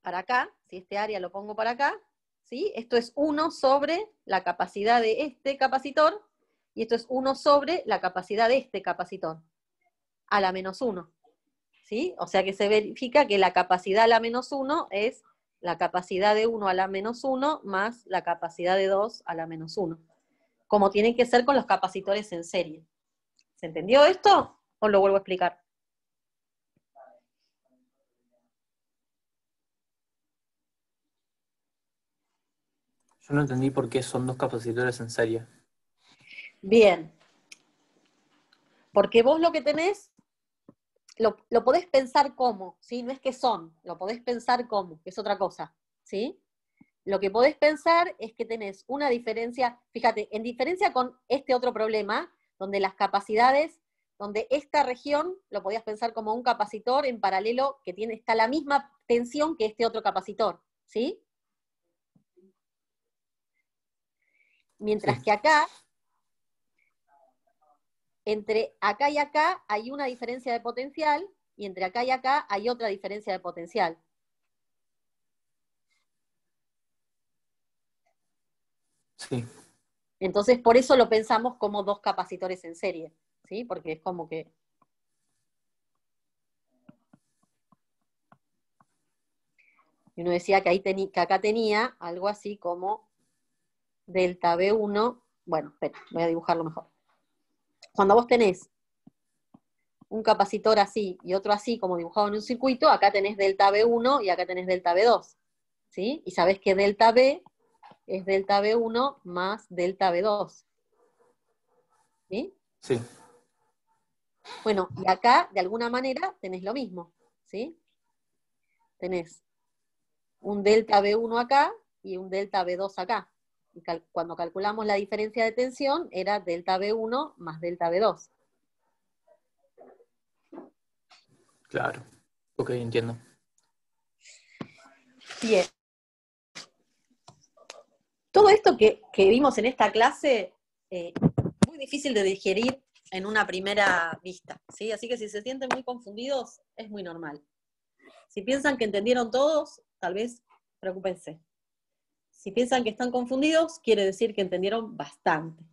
para acá, si este área lo pongo para acá, ¿sí? Esto es 1 sobre la capacidad de este capacitor, y esto es 1 sobre la capacidad de este capacitor, a la menos 1. ¿Sí? O sea que se verifica que la capacidad a la menos 1 es la capacidad de 1 a la menos 1 más la capacidad de 2 a la menos 1. Como tienen que ser con los capacitores en serie. ¿Se entendió esto? ¿O lo vuelvo a explicar? Yo no entendí por qué son dos capacitores en serie. Bien. Porque vos lo que tenés, lo podés pensar como, ¿sí? No es que son, lo podés pensar como, que es otra cosa, ¿sí? Lo que podés pensar es que tenés una diferencia, fíjate, en diferencia con este otro problema, donde las capacidades, donde esta región lo podías pensar como un capacitor en paralelo que está la misma tensión que este otro capacitor, ¿sí? Mientras que acá, entre acá y acá hay una diferencia de potencial, y entre acá y acá hay otra diferencia de potencial. Sí. Entonces, por eso lo pensamos como dos capacitores en serie, ¿sí? Porque es como que... Y uno decía que, que acá tenía algo así como delta B1. Bueno, espera, voy a dibujarlo mejor. Cuando vos tenés un capacitor así y otro así, como dibujado en un circuito, acá tenés delta B1 y acá tenés delta B2, ¿sí? Y sabés que delta B es delta B1 más delta B2, ¿sí? Sí. Bueno, y acá, de alguna manera, tenés lo mismo, ¿sí? Tenés un delta B1 acá y un delta B2 acá. Y cuando calculamos la diferencia de tensión, era delta B1 más delta B2. Claro. Ok, entiendo. Bien. Todo esto que vimos en esta clase, muy difícil de digerir en una primera vista, ¿sí? Así que si se sienten muy confundidos, es muy normal. Si piensan que entendieron todos, tal vez preocúpense. Si piensan que están confundidos, quiere decir que entendieron bastante,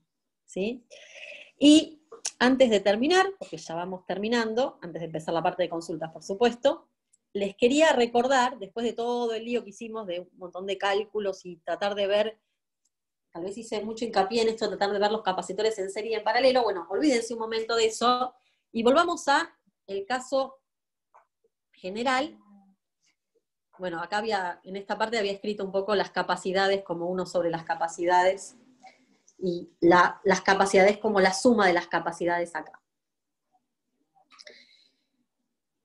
¿sí? Y antes de terminar, porque ya vamos terminando, antes de empezar la parte de consultas, por supuesto, les quería recordar, después de todo el lío que hicimos de un montón de cálculos y tratar de ver, tal vez hice mucho hincapié en esto, tratar de ver los capacitores en serie y en paralelo, bueno, olvídense un momento de eso, y volvamos a el caso general. Bueno, acá en esta parte había escrito un poco las capacidades como uno sobre las capacidades, y las capacidades como la suma de las capacidades acá.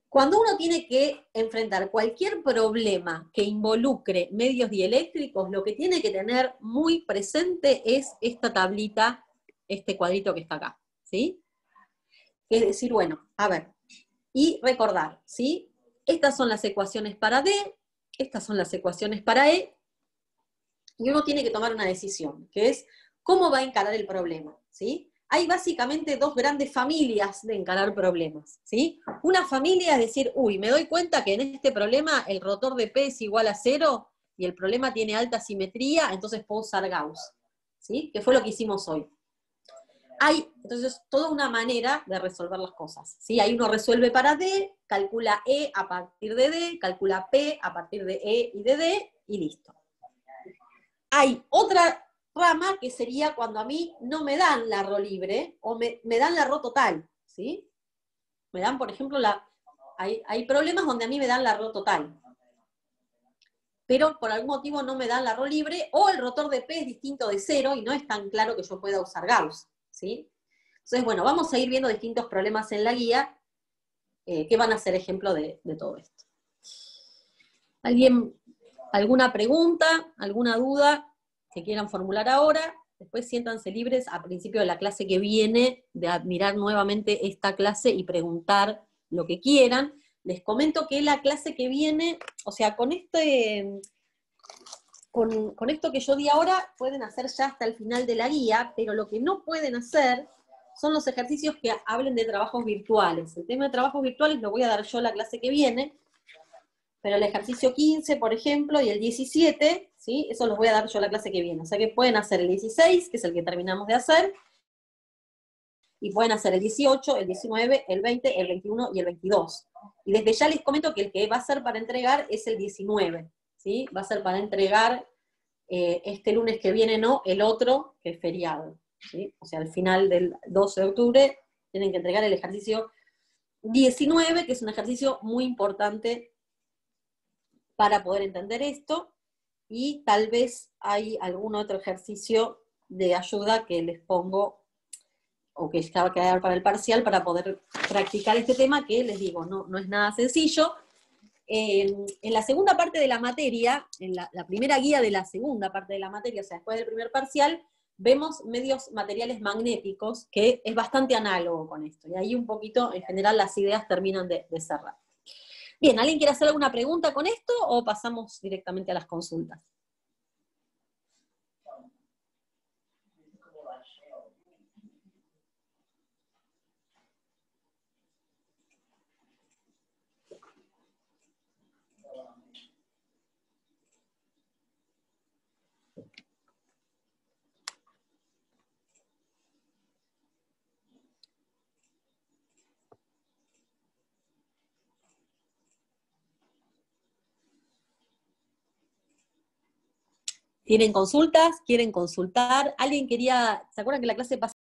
Cuando uno tiene que enfrentar cualquier problema que involucre medios dieléctricos, lo que tiene que tener muy presente es esta tablita, este cuadrito que está acá, ¿sí? Es decir, bueno, a ver, y recordar, ¿sí? Estas son las ecuaciones para D, estas son las ecuaciones para E, y uno tiene que tomar una decisión, que es cómo va a encarar el problema, ¿sí? Hay básicamente dos grandes familias de encarar problemas, ¿sí? Una familia es decir, uy, me doy cuenta que en este problema el rotor de P es igual a 0 y el problema tiene alta simetría, entonces puedo usar Gauss, ¿sí? Que fue lo que hicimos hoy. Hay, entonces, toda una manera de resolver las cosas, ¿sí? Ahí uno resuelve para D, calcula E a partir de D, calcula P a partir de E y de D, y listo. Hay otra rama que sería cuando a mí no me dan la Rho libre, o me dan la Rho total, ¿sí? Me dan, por ejemplo, hay problemas donde a mí me dan la Rho total, pero por algún motivo no me dan la Rho libre, o el rotor de P es distinto de 0, y no es tan claro que yo pueda usar Gauss, ¿sí? Entonces, bueno, vamos a ir viendo distintos problemas en la guía, que van a ser ejemplo de todo esto. ¿Alguna pregunta, alguna duda que quieran formular ahora? Después siéntanse libres a principio de la clase que viene de admirar nuevamente esta clase y preguntar lo que quieran. Les comento que la clase que viene, o sea, con esto que yo di ahora, pueden hacer ya hasta el final de la guía, pero lo que no pueden hacer son los ejercicios que hablen de trabajos virtuales. El tema de trabajos virtuales lo voy a dar yo la clase que viene, pero el ejercicio 15, por ejemplo, y el 17, ¿sí? Eso los voy a dar yo la clase que viene. O sea que pueden hacer el 16, que es el que terminamos de hacer, y pueden hacer el 18, el 19, el 20, el 21 y el 22. Y desde ya les comento que el que va a ser para entregar es el 19, ¿sí? Va a ser para entregar este lunes que viene, no, el otro, que es feriado, ¿sí? O sea, al final del 12 de octubre tienen que entregar el ejercicio 19, que es un ejercicio muy importante para poder entender esto, y tal vez hay algún otro ejercicio de ayuda que les pongo, o que ya va a quedar para el parcial, para poder practicar este tema, que les digo, no es nada sencillo. En la segunda parte de la materia, en la primera guía de la segunda parte de la materia, o sea, después del primer parcial, vemos medios materiales magnéticos, que es bastante análogo con esto, y ahí un poquito, en general, las ideas terminan de cerrar. Bien, ¿alguien quiere hacer alguna pregunta con esto, o pasamos directamente a las consultas? ¿Tienen consultas? ¿Quieren consultar? ¿Alguien quería, se acuerdan que la clase pasada